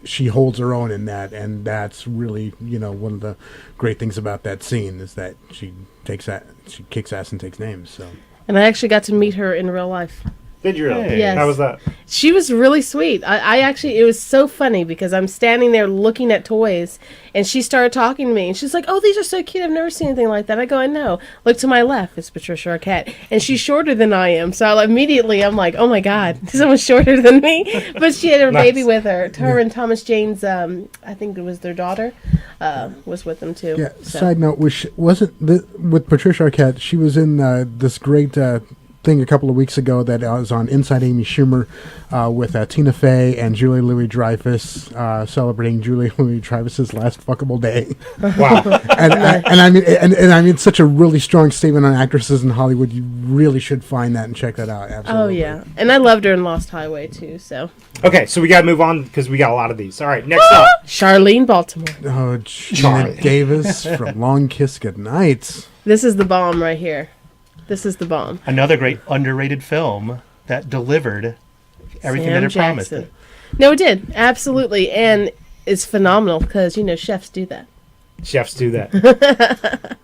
she holds her own in that, and that's really one of the great things about that scene is that she kicks ass and takes names. So. And I actually got to meet her in real life. Did you really? Hey. Yes. How was that? She was really sweet. I actually, it was so funny because I'm standing there looking at toys and she started talking to me and she's like, oh, these are so cute. I've never seen anything like that. I go, I know. Look to my left. It's Patricia Arquette. And she's shorter than I am. So immediately I'm like, oh my God, someone's shorter than me. But she had her Nice. baby with her. Her and Thomas Jane's, I think it was their daughter, was with them too. Yeah. So. Side note: with Patricia Arquette? She was in this great thing a couple of weeks ago that was on Inside Amy Schumer with Tina Fey and Julie Louis-Dreyfus celebrating Julie Louis-Dreyfus's last fuckable day. Wow. I mean, such a really strong statement on actresses in Hollywood. You really should find that and check that out. Absolutely. Oh, yeah. And I loved her in Lost Highway too, so. Okay, so we got to move on because we got a lot of these. All right, next up. Charlene Baltimore. Oh, Gina Davis from Long Kiss Goodnight. This is the bomb right here. This is the bomb. Another great underrated film that delivered everything that it promised. Jackson. No, it did. Absolutely. And it's phenomenal because, chefs do that. Chefs do that.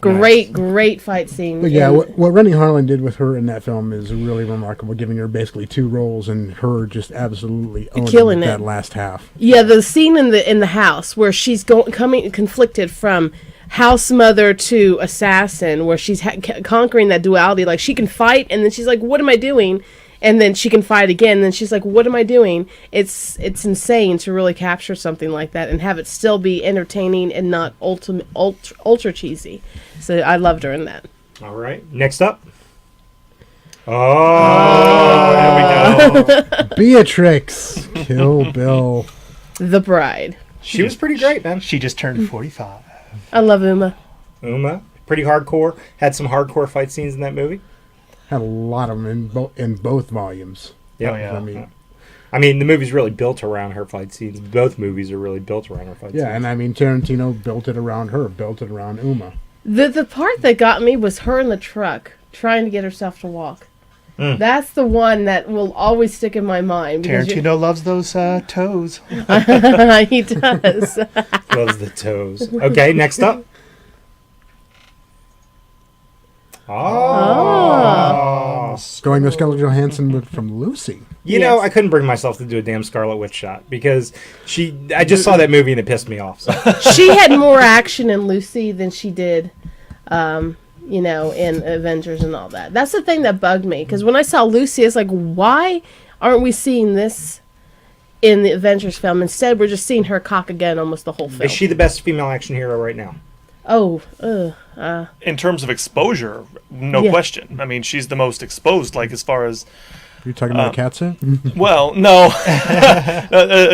Great fight scene. But yeah, And- what Rennie Harlan did with her in that film is really remarkable, giving her basically two roles and her just absolutely owning Killing that it. last half. yeah, the scene in the house where she's coming conflicted from house mother to assassin, where she's conquering that duality. Like she can fight, and then she's like, "What am I doing?" And then she can fight again, and then she's like, "What am I doing?" It's insane to really capture something like that and have it still be entertaining and not ultra cheesy. So I loved her in that. All right, next up. Oh, There we go. Beatrix, Kill Bill. The Bride. she was pretty great, man. She just turned 45. I love Uma. Uma, pretty hardcore. Had some hardcore fight scenes in that movie. Had a lot of them in both volumes. Yep. Oh, yeah. I mean, the movie's really built around her fight scenes. Both movies are really built around her fight scenes. yeah, and I mean, Tarantino built it around her, built it around Uma. The part that got me was her in the truck trying to get herself to walk. That's the one that will always stick in my mind. because Tarantino loves those toes. he does. Loves the toes. Okay, next up. Oh. Going with Scarlett Johansson from Lucy. You know, Yes. I couldn't bring myself to do a damn Scarlet Witch shot because I just saw that movie and it pissed me off. So. She had more action in Lucy than she did, in Avengers and all that. That's the thing that bugged me because when I saw Lucy, it's like, why aren't we seeing this in the Avengers film. Instead, we're just seeing her cock again almost the whole film. Is she the best female action hero right now? In terms of exposure, no Yeah. question. I mean, she's the most exposed, like, as far as... You're talking about Katsu? Well, no.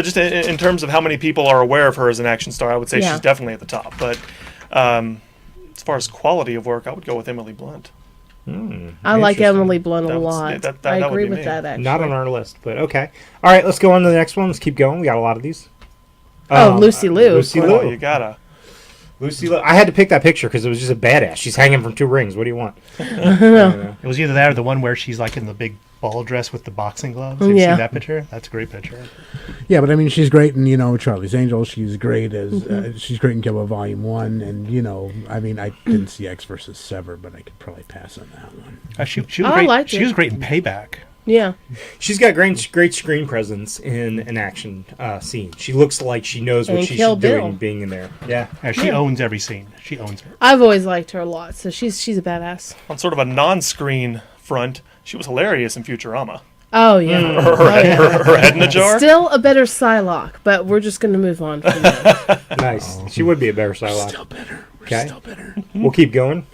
Just in terms of how many people are aware of her as an action star, I would say Yeah. she's definitely at the top. But as far as quality of work, I would go with Emily Blunt. I like Interesting. Emily Blunt a That was- lot. that I would agree be with me. that, actually. Not on our list, but okay. All right, let's go on to the next one. Let's keep going. We got a lot of these. Lucy Liu. Lucy Well, Liu. you gotta. Lucy Liu. I had to pick that picture because it was just a badass. She's hanging from two rings. What do you want? It was either that or the one where she's like in the big ball dress with the boxing gloves. Have you Yeah. seen that picture? That's a great picture. Yeah, but I mean, she's great in, Charlie's Angels. She's great as she's great in Kill Bill Volume 1. And, I mean, I didn't see X versus Sever, but I could probably pass on that one. She was I great. liked She it. was great in Payback. Yeah. She's got great screen presence in an action scene. She looks like she knows what And she Kill should do Bill. in being in there. Yeah. She owns every scene. She owns her. I've always liked her a lot, so she's a badass. On sort of a non-screen front, she was hilarious in Futurama. Oh, yeah. Her head in a jar. Still a better Psylocke, but we're just going to move on from that. Nice. She would be a better Psylocke. Still better. We're Okay. still better. We'll keep going.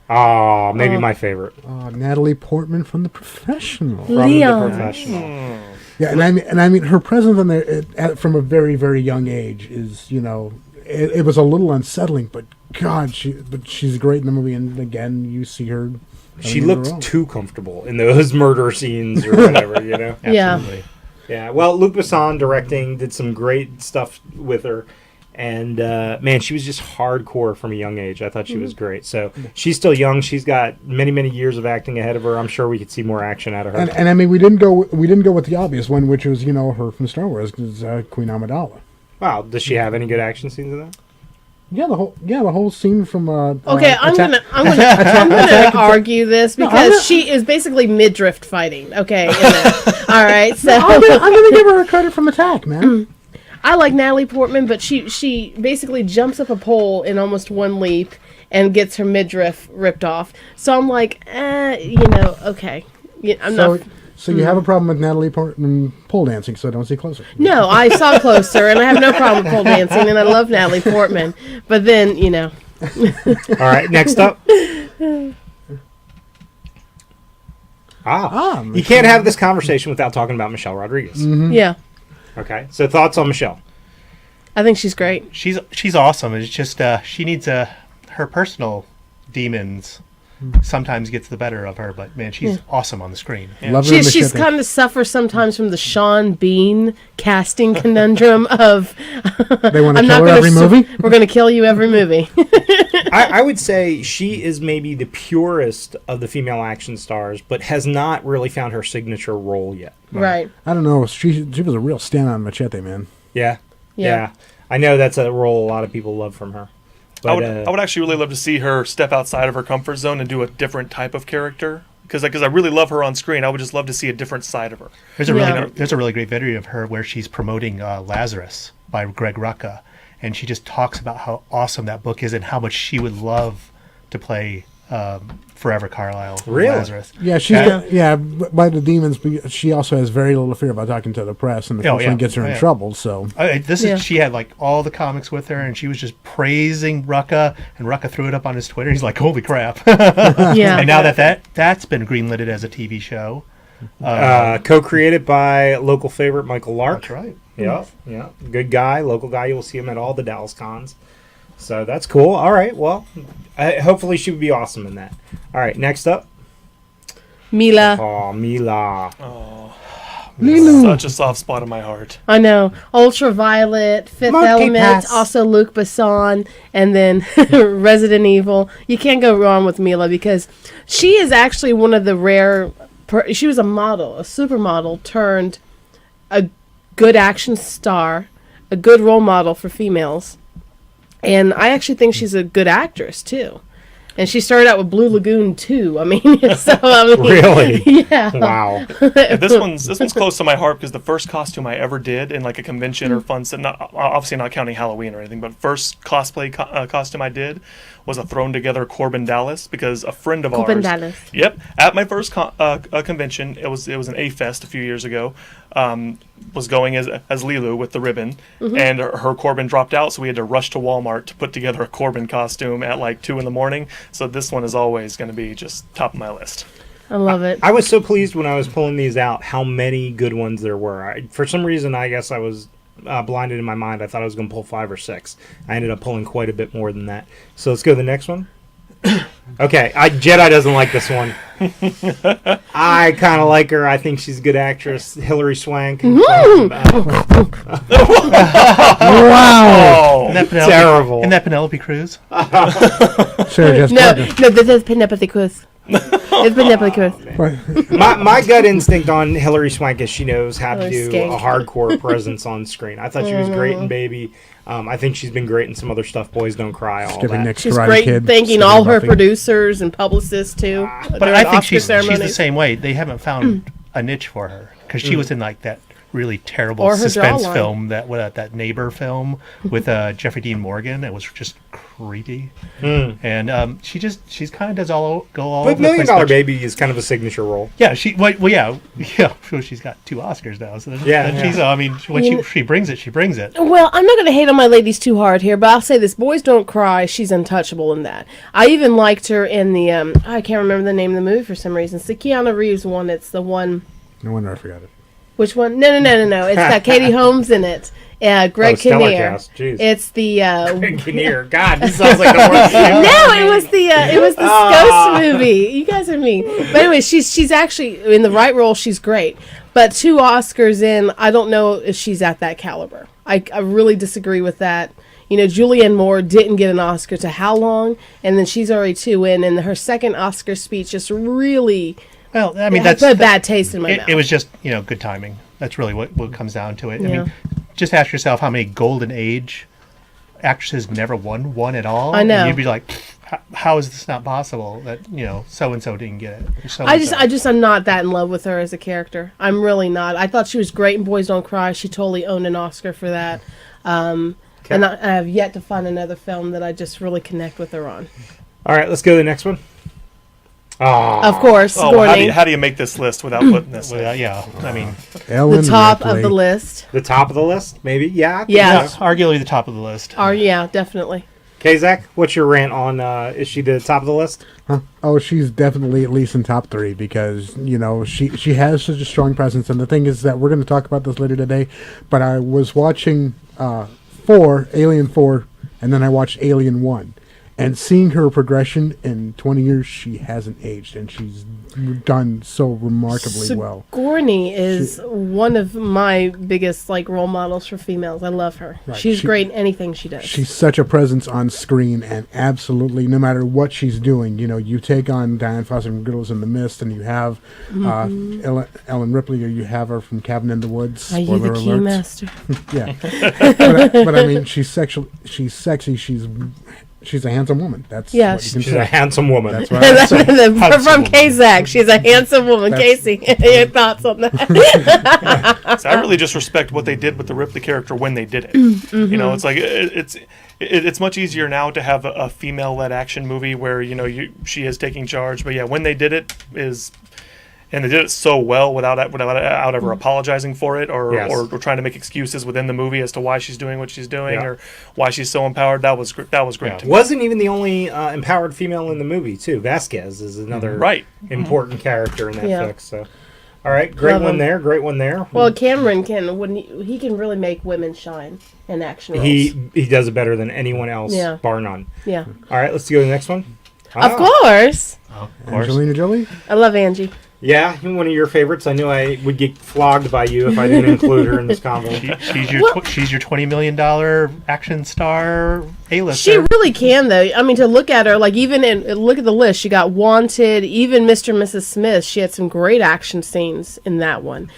Maybe my favorite. Natalie Portman from The Professional. From Leon. The Professional. Yeah, and I mean, her presence on there from a very, very young age is, it was a little unsettling, but God, she's great in the movie, and again, you see her. She having her looked own. too comfortable in those murder scenes or whatever, Yeah. Absolutely. Yeah. Well, Luc Besson directing did some great stuff with her. And, man, she was just hardcore from a young age. I thought she was great. So she's still young. She's got many, many years of acting ahead of her. I'm sure we could see more action out of her. And I mean, we didn't go with the obvious one, which was her from Star Wars, Queen Amidala. Wow. Does she have any good action scenes in that? Yeah, the whole scene from. Okay, I'm gonna argue this because she is basically midriff fighting. Okay, all right. So I'm gonna give her a credit from Attack, man. I like Natalie Portman, but she basically jumps up a pole in almost one leap and gets her midriff ripped off. So I'm like, okay. Yeah, I'm not. So you have a problem with Natalie Portman pole dancing, so don't see closer. No, I saw Closer, and I have no problem with pole dancing, and I love Natalie Portman. But then, All right, next up. You can't have this conversation without talking about Michelle Rodriguez. yeah, Okay, so thoughts on Michelle? I think she's great. She's awesome. It's just she needs her personal demons sometimes gets the better of her, but man, she's awesome on the screen. Love her in She's Machete. kind of suffers sometimes from the Sean Bean casting conundrum of They want to I'm kill her not every movie. We're going to kill you every movie. I would say she is maybe the purest of the female action stars, but has not really found her signature role yet. Right. I don't know. She was a real stand on Machete, man. Yeah. Yeah. I know that's a role a lot of people love from her. But, I would actually really love to see her step outside of her comfort zone and do a different type of character. Because I really love her on screen. I would just love to see a different side of her. There's a really great video of her where she's promoting Lazarus by Greg Rucka, and she just talks about how awesome that book is and how much she would love to play Forever Carlisle. Really? Lazarus. Yeah, by the demons. But she also has very little fear about talking to the press, and the first one gets her in trouble. So She had like all the comics with her, and she was just praising Rucka, and Rucka threw it up on his Twitter. He's like, "Holy crap!" Yeah. And now that's been greenlighted as a TV show. co-created by local favorite Michael Lark. That's right. Yeah. Good guy, local guy. You'll see him at all the Dallas cons. So that's cool. All right. Well, hopefully she would be awesome in that. All right. Next up. Mila. Oh, Mila. Such a soft spot in my heart. I know. Ultraviolet, Fifth Monkey Element, Pass. also Luc Besson, and then Resident Evil. You can't go wrong with Mila because she is actually one of the rare... she was a model, a supermodel, turned a good action star, a good role model for females. And I actually think she's a good actress, too. And she started out with Blue Lagoon, too. I mean, Really? Yeah. Wow. Yeah, this one's close to my heart because the first costume I ever did in like a convention or fun set, not obviously not counting Halloween or anything, but first cosplay costume I did was a thrown together Corbin Dallas, because a friend of Corbin ours. Dallas. Yep, at my first convention, it was an A Fest a few years ago. Was going as Lilu with the ribbon, and her Corbin dropped out, so we had to rush to Walmart to put together a Corbin costume at like 2 a.m. So this one is always going to be just top of my list. I love it. I was so pleased when I was pulling these out how many good ones there were. For some reason, I guess I was blinded in my mind. I thought I was going to pull 5 or 6. I ended up pulling quite a bit more than that. So let's go to the next one. Okay, Jedi doesn't like this one. I kind of like her. I think she's a good actress. Hilary Swank. Wow! Oh, Terrible. Isn't that Penelope Cruz? Sarah Jessica No, this is Penelope Cruz. It's Penelope Cruz. Parker. My gut instinct on Hilary Swank is she knows how to Hilary do Skank. a hardcore presence on screen. I thought she was great in Baby. I think she's been great in some other stuff. Boys Don't Cry. All Skipping that. next She's Karate great, Kid, thanking Skipping all her Buffy. producers and publicists too. But during I think Oscar she's the ceremonies. same way. They haven't found a niche for her because she was in like that really terrible Or her suspense jawline. film, that neighbor film with Jeffrey Dean Morgan. It was just creepy, and she's kind of does all But over the Million place. Dollar but Baby is kind of a signature role. yeah, well, she's got 2 Oscars now. So she's, I mean, when she brings it, she brings it. Well, I'm not going to hate on my ladies too hard here, but I'll say this: Boys Don't Cry. She's untouchable in that. I even liked her in the I can't remember the name of the movie for some reason. It's the Keanu Reeves one. It's the one. No wonder I forgot it. Which one? No. It's got Katie Holmes in it. Greg Stellar Kinnear. cast. Jeez. It's the. Greg Kinnear. God, this sounds like the worst name. No, it was the Ghost movie. You guys are mean. But anyway, she's actually in the right role. She's great. But 2 Oscars in, I don't know if she's at that caliber. I really disagree with that. You know, Julianne Moore didn't get an Oscar to how long, and then she's already 2 in, and her second Oscar speech just really. Well, I mean, That's that's put a bad taste in my mouth. it was just good timing. That's really what comes down to it. I Yeah. mean, just ask yourself how many Golden Age actresses never won one at all. I know. And you'd be like, how is this not possible that so and so didn't get it? Or so-and-so. I'm not that in love with her as a character. I'm really not. I thought she was great in Boys Don't Cry. She totally owned an Oscar for that. And I have yet to find another film that I just really connect with her on. All right, let's go to the next one. Of course, Oh, Sigourney, how do you make this list without putting this in? Well, yeah, I mean, Ellen the top Ripley. of the list. The top of the list, maybe? Yeah. I think Yeah. so. arguably the top of the list. Yeah, definitely. Okay, Zach, what's your rant on, is she the top of the list? Huh? Oh, she's definitely at least in top 3 because she has such a strong presence. And the thing is that we're going to talk about this later today. But I was watching Alien 4, and then I watched Alien 1. And seeing her progression in 20 years, she hasn't aged, and she's done so remarkably well. Sigourney is one of my biggest role models for females. I love her. Right. She's great in anything she does. She's such a presence on screen, and absolutely, no matter what she's doing, you take on Diane Foster from Girls in the Mist, and you have Ellen Ripley, or you have her from Cabin in the Woods. Are you the Spoiler key alerts. master? Yeah, but I mean, she's sexy, she's a handsome woman. That's Yeah, what you can She's say. a handsome woman. That's what I would say. From K-Zach, she's a handsome woman. Casey, your thoughts on that? So I really just respect what they did with the Ripley character when they did it. It's like it's much easier now to have a female-led action movie where she is taking charge. But yeah, when they did it and they did it so well without ever apologizing for it or trying to make excuses within the movie as to why she's doing what she's doing or why she's so empowered. That was great to me. Wasn't even the only empowered female in the movie, too. Vasquez is another important character in that flick. So, all right, great one there. Great one there. Well, Cameron he can really make women shine in action roles. He does it better than anyone else, bar none. Yeah. All right, let's go to the next one. Of course. Of course. Angelina Jolie? I love Angie. Yeah, one of your favorites. I knew I would get flogged by you if I didn't include her in this convo. She's your $20 million action star A-lister. She really can, though. I mean, to look at her, look at the list. She got Wanted, even Mr. and Mrs. Smith. She had some great action scenes in that one.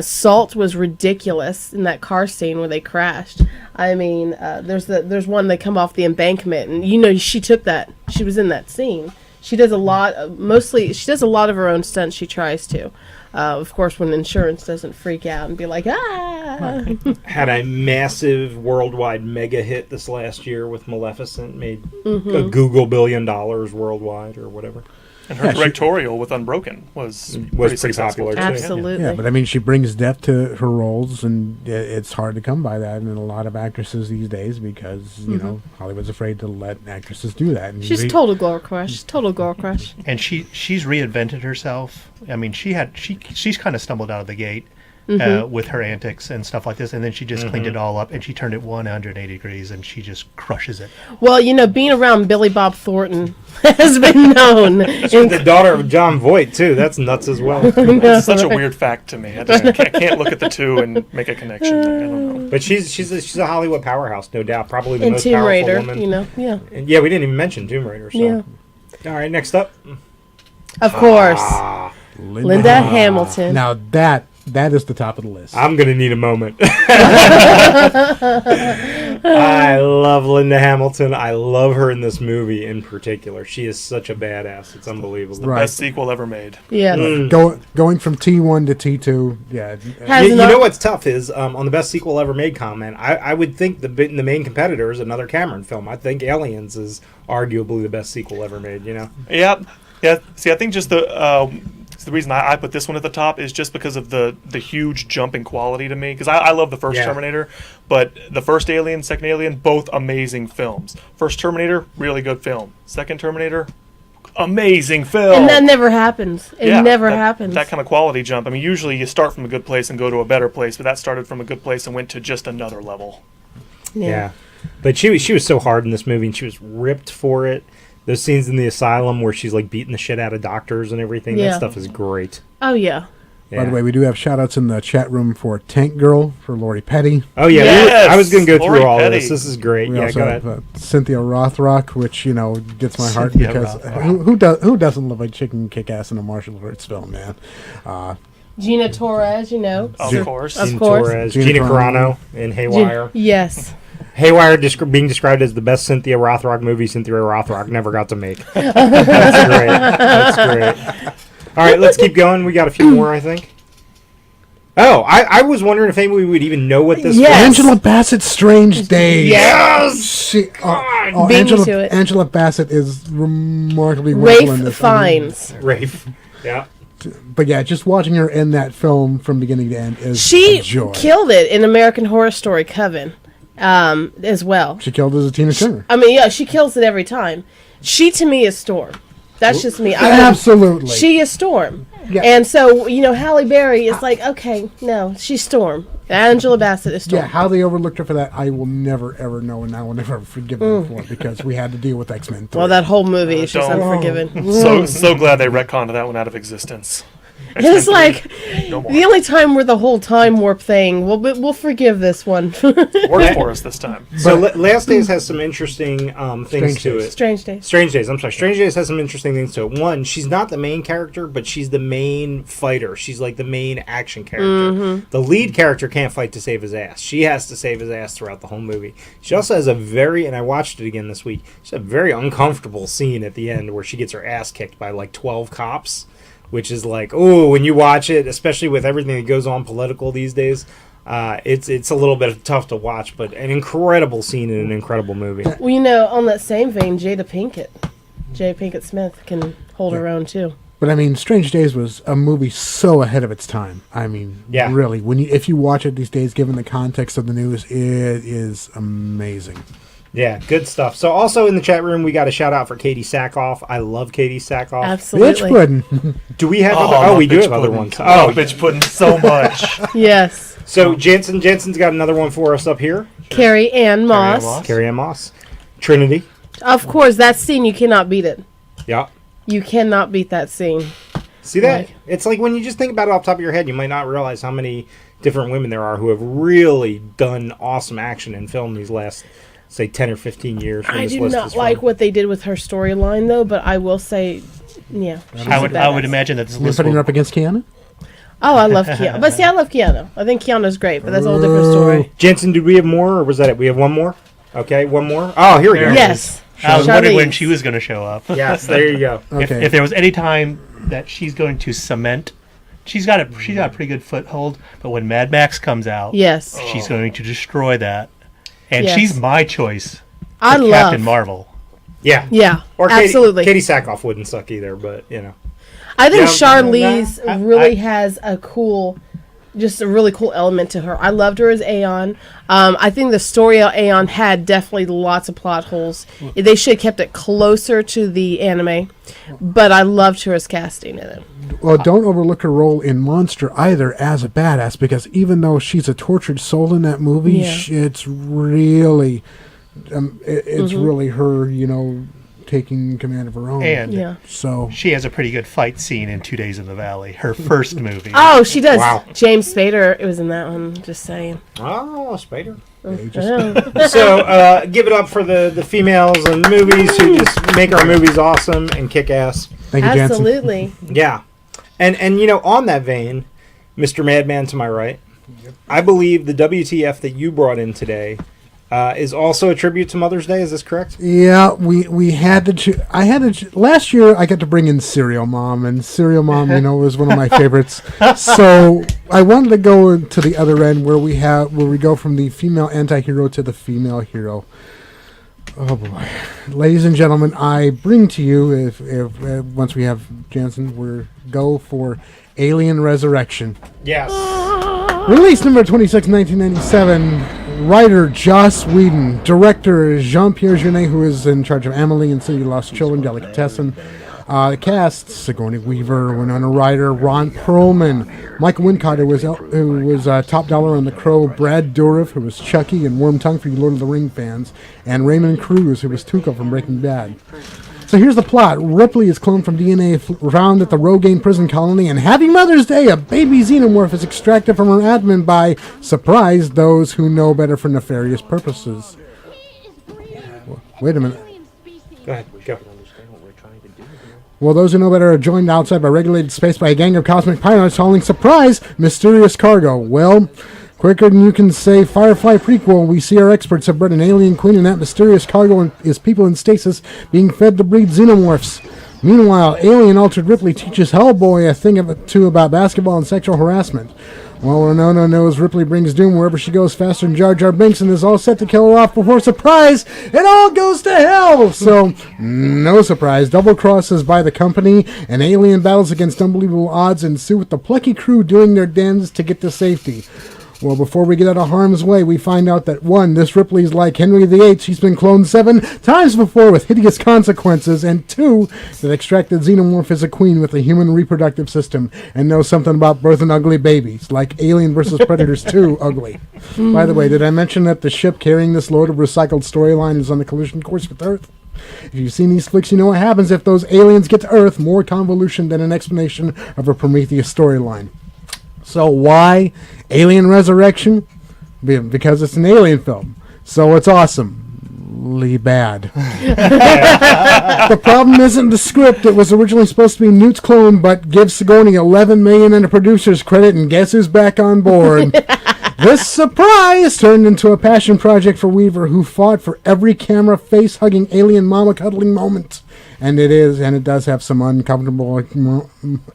Salt was ridiculous in that car scene where they crashed. I mean, there's one they come off the embankment, and she took that. She was in that scene. She does a lot. Mostly, she does a lot of her own stunts. She tries to. Of course, when insurance doesn't freak out and be like, ah. Had a massive worldwide mega hit this last year with Maleficent. Made a Google $1 billion worldwide or whatever. And her directorial with Unbroken was pretty popular, too. Absolutely. Yeah, but I mean, she brings depth to her roles, and it's hard to come by that in a lot of actresses these days because, you know, Hollywood's afraid to let actresses do that. And She's total girl crush. Total girl crush. And she's reinvented herself. I mean, she's kind of stumbled out of the gate with her antics and stuff like this, and then she just cleaned it all up, and she turned it 180 degrees, and she just crushes it. Well, you know, being around Billy Bob Thornton has been known. The daughter of John Voight, too. That's nuts as well. It's such a weird fact to me. I can't look at the two and make a connection. I don't know. But she's a Hollywood powerhouse, no doubt. Probably the most Tomb powerful Raider, woman. you know, yeah. And we didn't even mention Tomb Raider. So. Yeah. All right, next up. Of course. Linda Hamilton. Now that is the top of the list. I'm going to need a moment. I love Linda Hamilton. I love her in this movie in particular. She is such a badass. It's unbelievable. Right. Best sequel ever made. Yeah. Going from T1 to T2, yeah. You know what's tough is on the best sequel ever made comment, I would think the main competitor is another Cameron film. I think Aliens is arguably the best sequel ever made, you know? Yeah. See, I think just the reason I put this one at the top is just because of the huge jump in quality to me. Because I love the first Terminator, but the first Alien, second Alien, both amazing films. First Terminator, really good film. Second Terminator, amazing film. And that never happens. It never happens. That kind of quality jump. I mean, usually you start from a good place and go to a better place, but that started from a good place and went to just another level. Yeah. But she was so hard in this movie, and she was ripped for it. Those scenes in the asylum where she's like beating the shit out of doctors and everything, that stuff is great. Oh, yeah. By the way, we do have shout-outs in the chat room for Tank Girl, for Lori Petty. Oh, yeah. Yes! I was going to go Lori through all of Petty. this. This is great. We Yeah, also go have ahead. Cynthia Rothrock, which, you know, gets my heart Cynthia because Rothrock. who doesn't love a chicken kick-ass in a martial arts film, man? Gina Torres, you know. Of course. Of Gina course. Torres, Gina Gina Carano. Carano in Haywire. Yes. Haywire being described as the best Cynthia Rothrock movie Cynthia Rothrock never got to make. That's great. That's great. All right, let's keep going. We got a few more, I think. Oh, I was wondering if anybody would even know what this was. Angela Bassett's Strange Days. Yes! She, Beat me to it. Angela Bassett is remarkably wonderful in Rafe this. Fiennes. Rafe. Yeah. But yeah, just watching her in that film from beginning to end is She a joy. killed it in American Horror Story Coven as well. She killed as a Tina Turner. I mean, yeah, she kills it every time. She, to me, is Storm. That's just me. Absolutely. She is Storm. Yeah. And so, you know, Halle Berry is like, okay, no, she's Storm. Angela Bassett is Storm. Yeah, how they overlooked her for that, I will never, ever know, and I will never forgive them for, because we had to deal with X-Men 3. Well, that whole movie is just Don't. unforgiven. So glad they retconned that one out of existence. It's like No more. the only time we're the whole time warp thing. We'll forgive this one. Worked for us this time. So Last Days has some interesting things Strange to Days. it. Strange Days. Strange Days, I'm sorry. Strange Days has some interesting things to it. One, she's not the main character, but she's the main fighter. She's like the main action character. The lead character can't fight to save his ass. She has to save his ass throughout the whole movie. She also has and I watched it again this week, she has a very uncomfortable scene at the end where she gets her ass kicked by like 12 cops, which is like, oh, when you watch it, especially with everything that goes on political these days, it's a little bit tough to watch, but an incredible scene in an incredible movie. Well, you know, on that same vein, Jada Pinkett Smith can hold her own too. But I mean, Strange Days was a movie so ahead of its time. I mean, really, if you watch it these days, given the context of the news, it is amazing. Yeah, good stuff. So also in the chat room, we got a shout out for Katie Sackhoff. I love Katie Sackhoff. Absolutely. Bitch pudding. Do we have other? I Oh, we do bitch have other pudding. ones. Oh, Oh, bitch pudding so much. Yes. so Jensen's got another one for us up here. Carrie Ann Moss. Moss. Carrie Ann Moss. Trinity. Of course, that scene, you cannot beat it. Yeah. You cannot beat that scene. See that? Right. It's like when you just think about it off the top of your head, you might not realize how many different women there are who have really done awesome action in film these last, say, 10 or 15 years. When I this do list not is like from. what they did with her storyline, though, but I will say, yeah. she's I a would badass. imagine that this You're list putting her will, up against Keanu? Oh, I love Keanu. But see, I love Keanu. I think Keanu's great, but that's a whole different story. Jensen, did we have more, or was that it? We have one more? Okay, one more. Oh, here we go. Yes. I was wondering when Charlize. she was going to show up. Yes, there you go. Okay. If there was any time that she's going to cement, she's got a pretty good foothold. But when Mad Max comes out, Yes. she's going to destroy that. And Yes. she's my choice I for love. Captain Marvel. Yeah. Yeah. Or absolutely. Katie Sackhoff wouldn't suck either, but I think Yeah, Charlize I- really has a really cool element to her. I loved her as Aeon. I think the story of Aeon had definitely lots of plot holes. They should have kept it closer to the anime, but I loved her as casting in it. Well, don't overlook her role in Monster either as a badass, because even though she's a tortured soul in that movie, Yeah. it's really, it's really her, taking command of her own. And Yeah. So she has a pretty good fight scene in 2 Days in the Valley, her first movie. Oh, she does. Wow. James Spader, it was in that one. Just saying. oh, Spader. they just, Yeah. So give it up for the females in movies who just make our movies awesome and kick ass. thank you, Jansen. Absolutely. Yeah, and on that vein, Mr. Madman to my right, I believe the WTF that you brought in today is also a tribute to Mother's Day. Is this correct? Yeah, we had to. Last year I got to bring in Serial Mom, and Serial Mom, was one of my favorites. So I wanted to go to the other end where we go from the female anti-hero to the female hero. Oh boy, ladies and gentlemen, I bring to you if once we have Jansen, we go for Alien Resurrection. Yes. Release number 26, 1997. Writer Joss Whedon. Director Jean-Pierre Jeunet, who is in charge of Amelie and City of Lost Children, Delicatessen. The cast: Sigourney Weaver, Winona Ryder, Ron Perlman, Michael Wincott, who was top dollar on The Crow, Brad Dourif, who was Chucky and Wormtongue for you Lord of the Ring fans, and Raymond Cruz, who was Tuco from Breaking Bad. So here's the plot. Ripley is cloned from DNA found at the Rogaine prison colony, and Happy Mother's Day, a baby xenomorph is extracted from her abdomen by, surprise, those who know better for nefarious purposes. Wait a minute. Go ahead. Go. Well, those who know better are joined outside by regulated space by a gang of cosmic pilots hauling, surprise, mysterious cargo. Well, quicker than you can say Firefly prequel, we see our experts have bred an alien queen, and that mysterious cargo is people in stasis being fed to breed xenomorphs. Meanwhile, alien-altered Ripley teaches Hellboy a thing or two about basketball and sexual harassment. Well, Winona knows Ripley brings doom wherever she goes faster than Jar Jar Binks and is all set to kill her off before, surprise, it all goes to hell! So, no surprise, double crosses by the company, and alien battles against unbelievable odds ensue with the plucky crew doing their damnedest to get to safety. Well, before we get out of harm's way, we find out that 1, this Ripley's like Henry VIII, she's been cloned 7 times before with hideous consequences, and 2, that extracted xenomorph is a queen with a human reproductive system and knows something about birthing ugly babies, like Alien vs. Predators 2 ugly. By the way, did I mention that the ship carrying this load of recycled storyline is on the collision course with Earth? If you've seen these flicks, you know what happens if those aliens get to Earth. More convolution than an explanation of a Prometheus storyline. So why Alien Resurrection? Because it's an alien film. So it's awesomely bad. The problem isn't the script. It was originally supposed to be Newt's clone, but give Sigourney $11 million and a producer's credit, and guess who's back on board? This surprise turned into a passion project for Weaver, who fought for every camera face-hugging alien mama-cuddling moment. And it does have some uncomfortable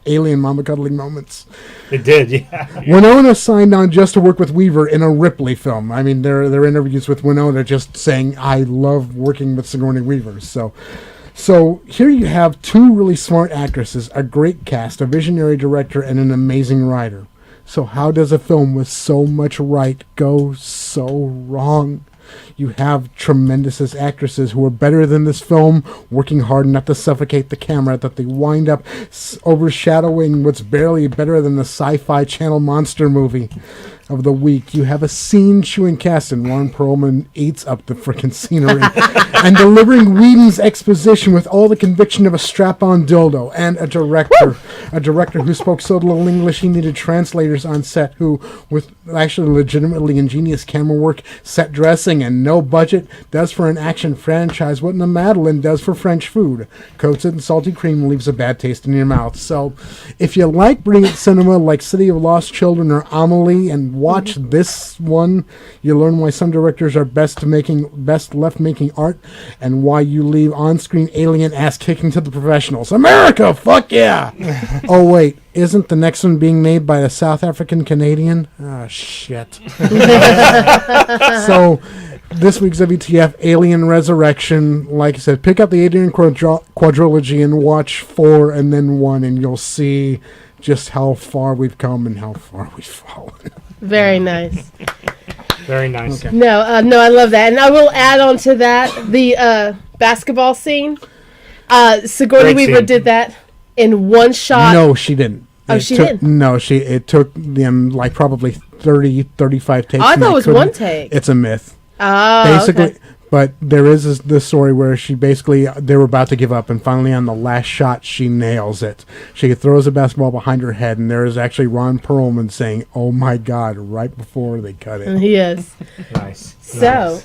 alien mama-cuddling moments. It did, yeah. Winona signed on just to work with Weaver in a Ripley film. I mean, there are interviews with Winona just saying, I love working with Sigourney Weaver. So here you have 2 really smart actresses, a great cast, a visionary director, and an amazing writer. So how does a film with so much right go so wrong? You have tremendous actresses who are better than this film, working hard not to suffocate the camera, that they wind up overshadowing what's barely better than the Sci-Fi Channel monster movie of the week. You have a scene-chewing cast, and Ron Perlman eats up the frickin' scenery, and delivering Whedon's exposition with all the conviction of a strap-on dildo, and a director who spoke so little English he needed translators on set, who, with actually legitimately ingenious camera work, set dressing, and no budget, does for an action franchise what a Madeleine does for French food. Coats it in salty cream, leaves a bad taste in your mouth. So, if you like brilliant cinema like City of Lost Children or Amelie and watch this one, you learn why some directors are best left making art, and why you leave on-screen alien ass kicking to the professionals. America, fuck yeah! Oh wait, isn't the next one being made by a South African Canadian? Ah, shit. So, this week's WTF, Alien Resurrection. Like I said, pick up the Alien quadrilogy and watch 4 and then 1, and you'll see just how far we've come and how far we've fallen. Very nice. Very nice. Okay. No, I love that. And I will add on to that the basketball scene. Sigourney Great Weaver scene. did that in one shot. No, she didn't. Oh, she didn't? No, it took them like probably 30, 35 takes. Oh, I and thought they it was couldn't- one take. It's a myth. Oh, Basically, okay. but there is this story where she basically, they were about to give up, and finally on the last shot, she nails it. She throws a basketball behind her head, and there is actually Ron Perlman saying, "Oh my God," right before they cut it. Yes. Nice. So,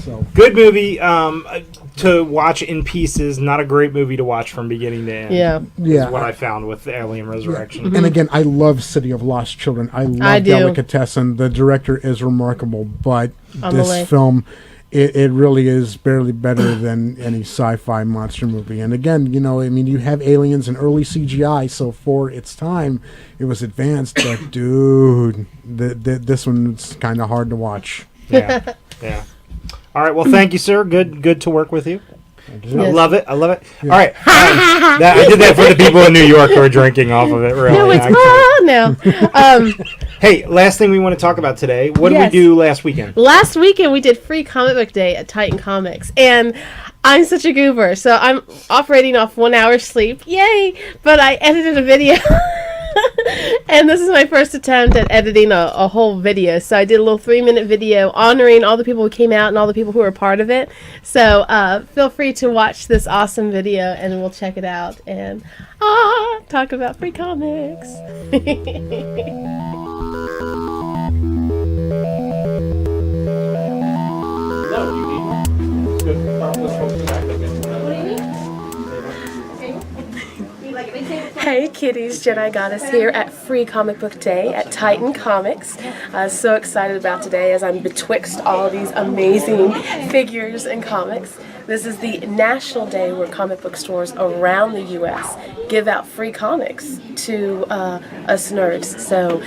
So, Good movie to watch in pieces. Not a great movie to watch from beginning to end. yeah. yeah. Is what I found with Alien Resurrection. And again, I love City of Lost Children. I love I do. Delicatessen. The director is remarkable, but Amelie. this film, it really is barely better than any sci-fi monster movie. And again, you know, I mean, you have aliens and early CGI, so for its time, it was advanced. But dude, this one's kind of hard to watch. Yeah. Yeah. All right. Well, thank you, sir. Good to work with you. I Yes. love it. All right. I did that for the people in New York who are drinking off of it. Really. No, it's no. Hey, last thing we want to talk about today. What did Yes. we do last weekend? Last weekend we did free comic book day at Titan Comics, and I'm such a goober, so I'm operating off 1 hour sleep. Yay! But I edited a video. And this is my first attempt at editing a whole video. So I did a little 3-minute video honoring all the people who came out and all the people who were part of it. So feel free to watch this awesome video and we'll check it out and talk about free comics. Hey kitties, Jedigoddess here at Free Comic Book Day at Titan Comics. So excited about today as I'm betwixt all these amazing figures and comics. This is the national day where comic book stores around the U.S. give out free comics to us nerds. So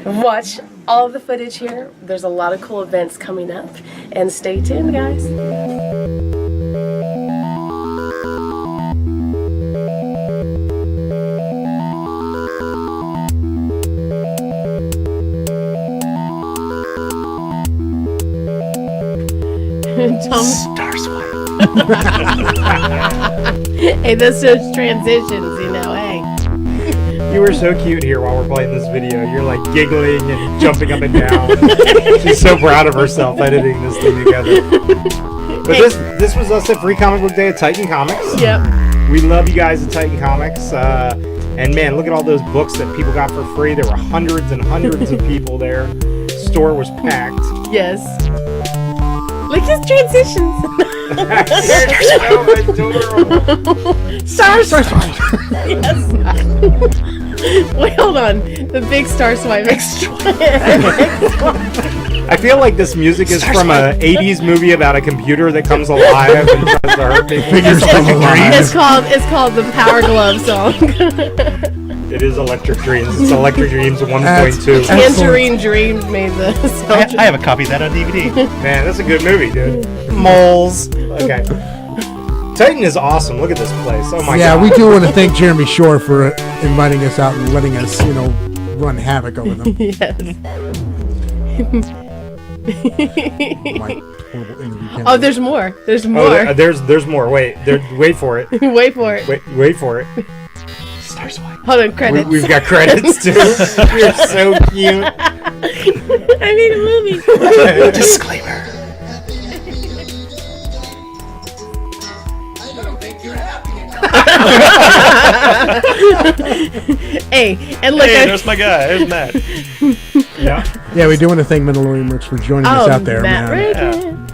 watch all of the footage here. There's a lot of cool events coming up. And stay tuned, guys. Tom. Star swipe. Hey, those are transitions, you know, hey. You were so cute here while we're playing this video. You're like giggling and jumping up and down. She's so proud of herself editing this thing together. But this was us at Free Comic Book Day at Titan Comics. Yep. We love you guys at Titan Comics. And man, look at all those books that people got for free. There were hundreds and hundreds of people there. The store was packed. Yes. Look at his transitions. Star swipe. Yes. Wait, hold on. The big star swipe extra. I feel like this music is from a 80s movie about a computer that comes alive and tries to hurt me. It's called the Power Glove song. It is Electric Dreams. It's Electric Dreams 1.2. Tangerine Dream made the soundtrack. I have a copy of that on DVD. Man, that's a good movie, dude. Moles. Okay. Titan is awesome. Look at this place. Oh my god. Yeah, we do want to thank Jeremy Shore for inviting us out and letting us, you know, run havoc over them. Yes. My horrible interview Oh, there's more. There's more. Oh, there's more. Wait for it. Wait for it. Wait for it. Star swipe. Hold on, credits. We've got credits too. You're so cute. I made a movie. Disclaimer. Hey, and look, Hey, there's my guy. There's Matt. Yeah, we do want to thank Mandalorian Mercs for joining us out there, Matt man. Reagan.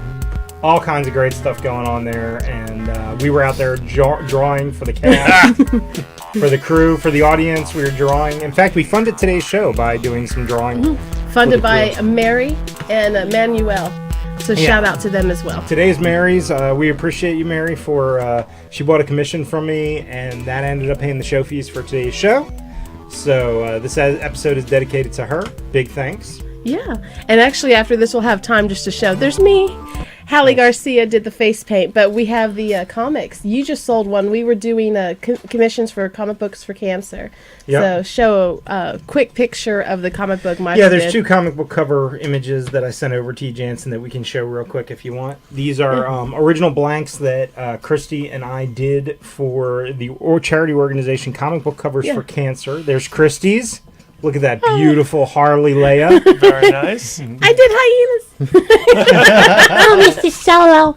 All kinds of great stuff going on there, and we were out there drawing for the cast, for the crew, for the audience. We were drawing. In fact, we funded today's show by doing some drawing funded for the by Mary and Manuel. So shout out to them as well. Today's Mary's. We appreciate you, Mary, for she bought a commission from me, and that ended up paying the show fees for today's show. So this episode is dedicated to her. Big thanks. Yeah. And actually, after this, we'll have time just to show. There's me. Hallie Garcia did the face paint, but we have the comics. You just sold one. We were doing commissions for comic books for cancer. Yep. So show a quick picture of the comic book Michael Yeah, there's did. 2 comic book cover images that I sent over to you, Jansen, that we can show real quick if you want. These are original blanks that Christy and I did for the charity organization Comic Book Covers for Cancer. There's Christy's. Look at that beautiful Harley Leia. Very nice. I did hyenas. Oh, Mr. Solo.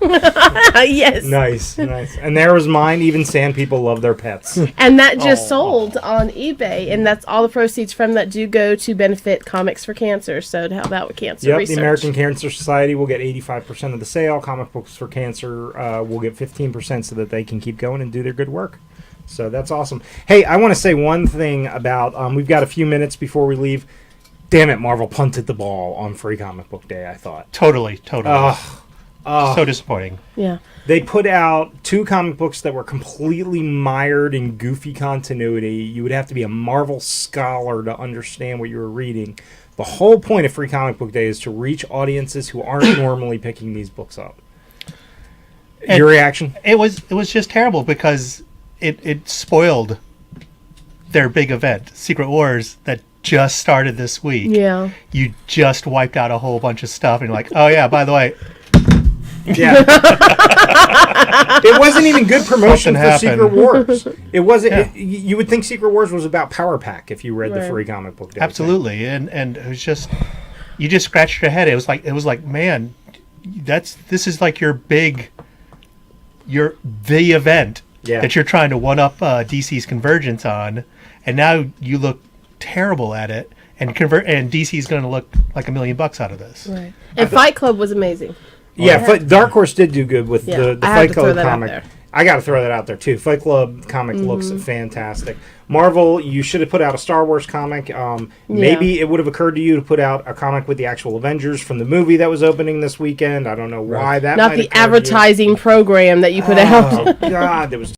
Yes. Nice. And there was mine. Even sand people love their pets. And that just sold on eBay, and that's all the proceeds from that do go to benefit Comics for Cancer. So to help out with cancer research. The American Cancer Society will get 85% of the sale. Comic Books for Cancer will get 15% so that they can keep going and do their good work. So that's awesome. Hey, I want to say one thing about, we've got a few minutes before we leave. Damn it, Marvel punted the ball on Free Comic Book Day, I thought. Totally. So disappointing. Yeah. They put out 2 comic books that were completely mired in goofy continuity. You would have to be a Marvel scholar to understand what you were reading. The whole point of Free Comic Book Day is to reach audiences who aren't normally picking these books up. And your reaction? It was just terrible because it spoiled their big event, Secret Wars, that just started this week. Yeah. You just wiped out a whole bunch of stuff, and you're like, oh yeah, by the way, Yeah. It wasn't even good promotion for Secret Wars. It wasn't. You would think Secret Wars was about Power Pack if you read the Free Comic Book Day. Absolutely, and it was just, you just scratched your head. It was like, man, this is like the event that you're trying to one up DC's Convergence on, and now you look terrible at it, and DC's going to look like $1 million out of this. Right. And Fight Club was amazing. Yeah, Dark Horse did do good with the Fight Club comic. There. I got to throw that out there too. Fight Club comic looks fantastic. Marvel, you should have put out a Star Wars comic. Maybe it would have occurred to you to put out a comic with the actual Avengers from the movie that was opening this weekend. I don't know why that. Not the advertising program that you put out. Oh God, there was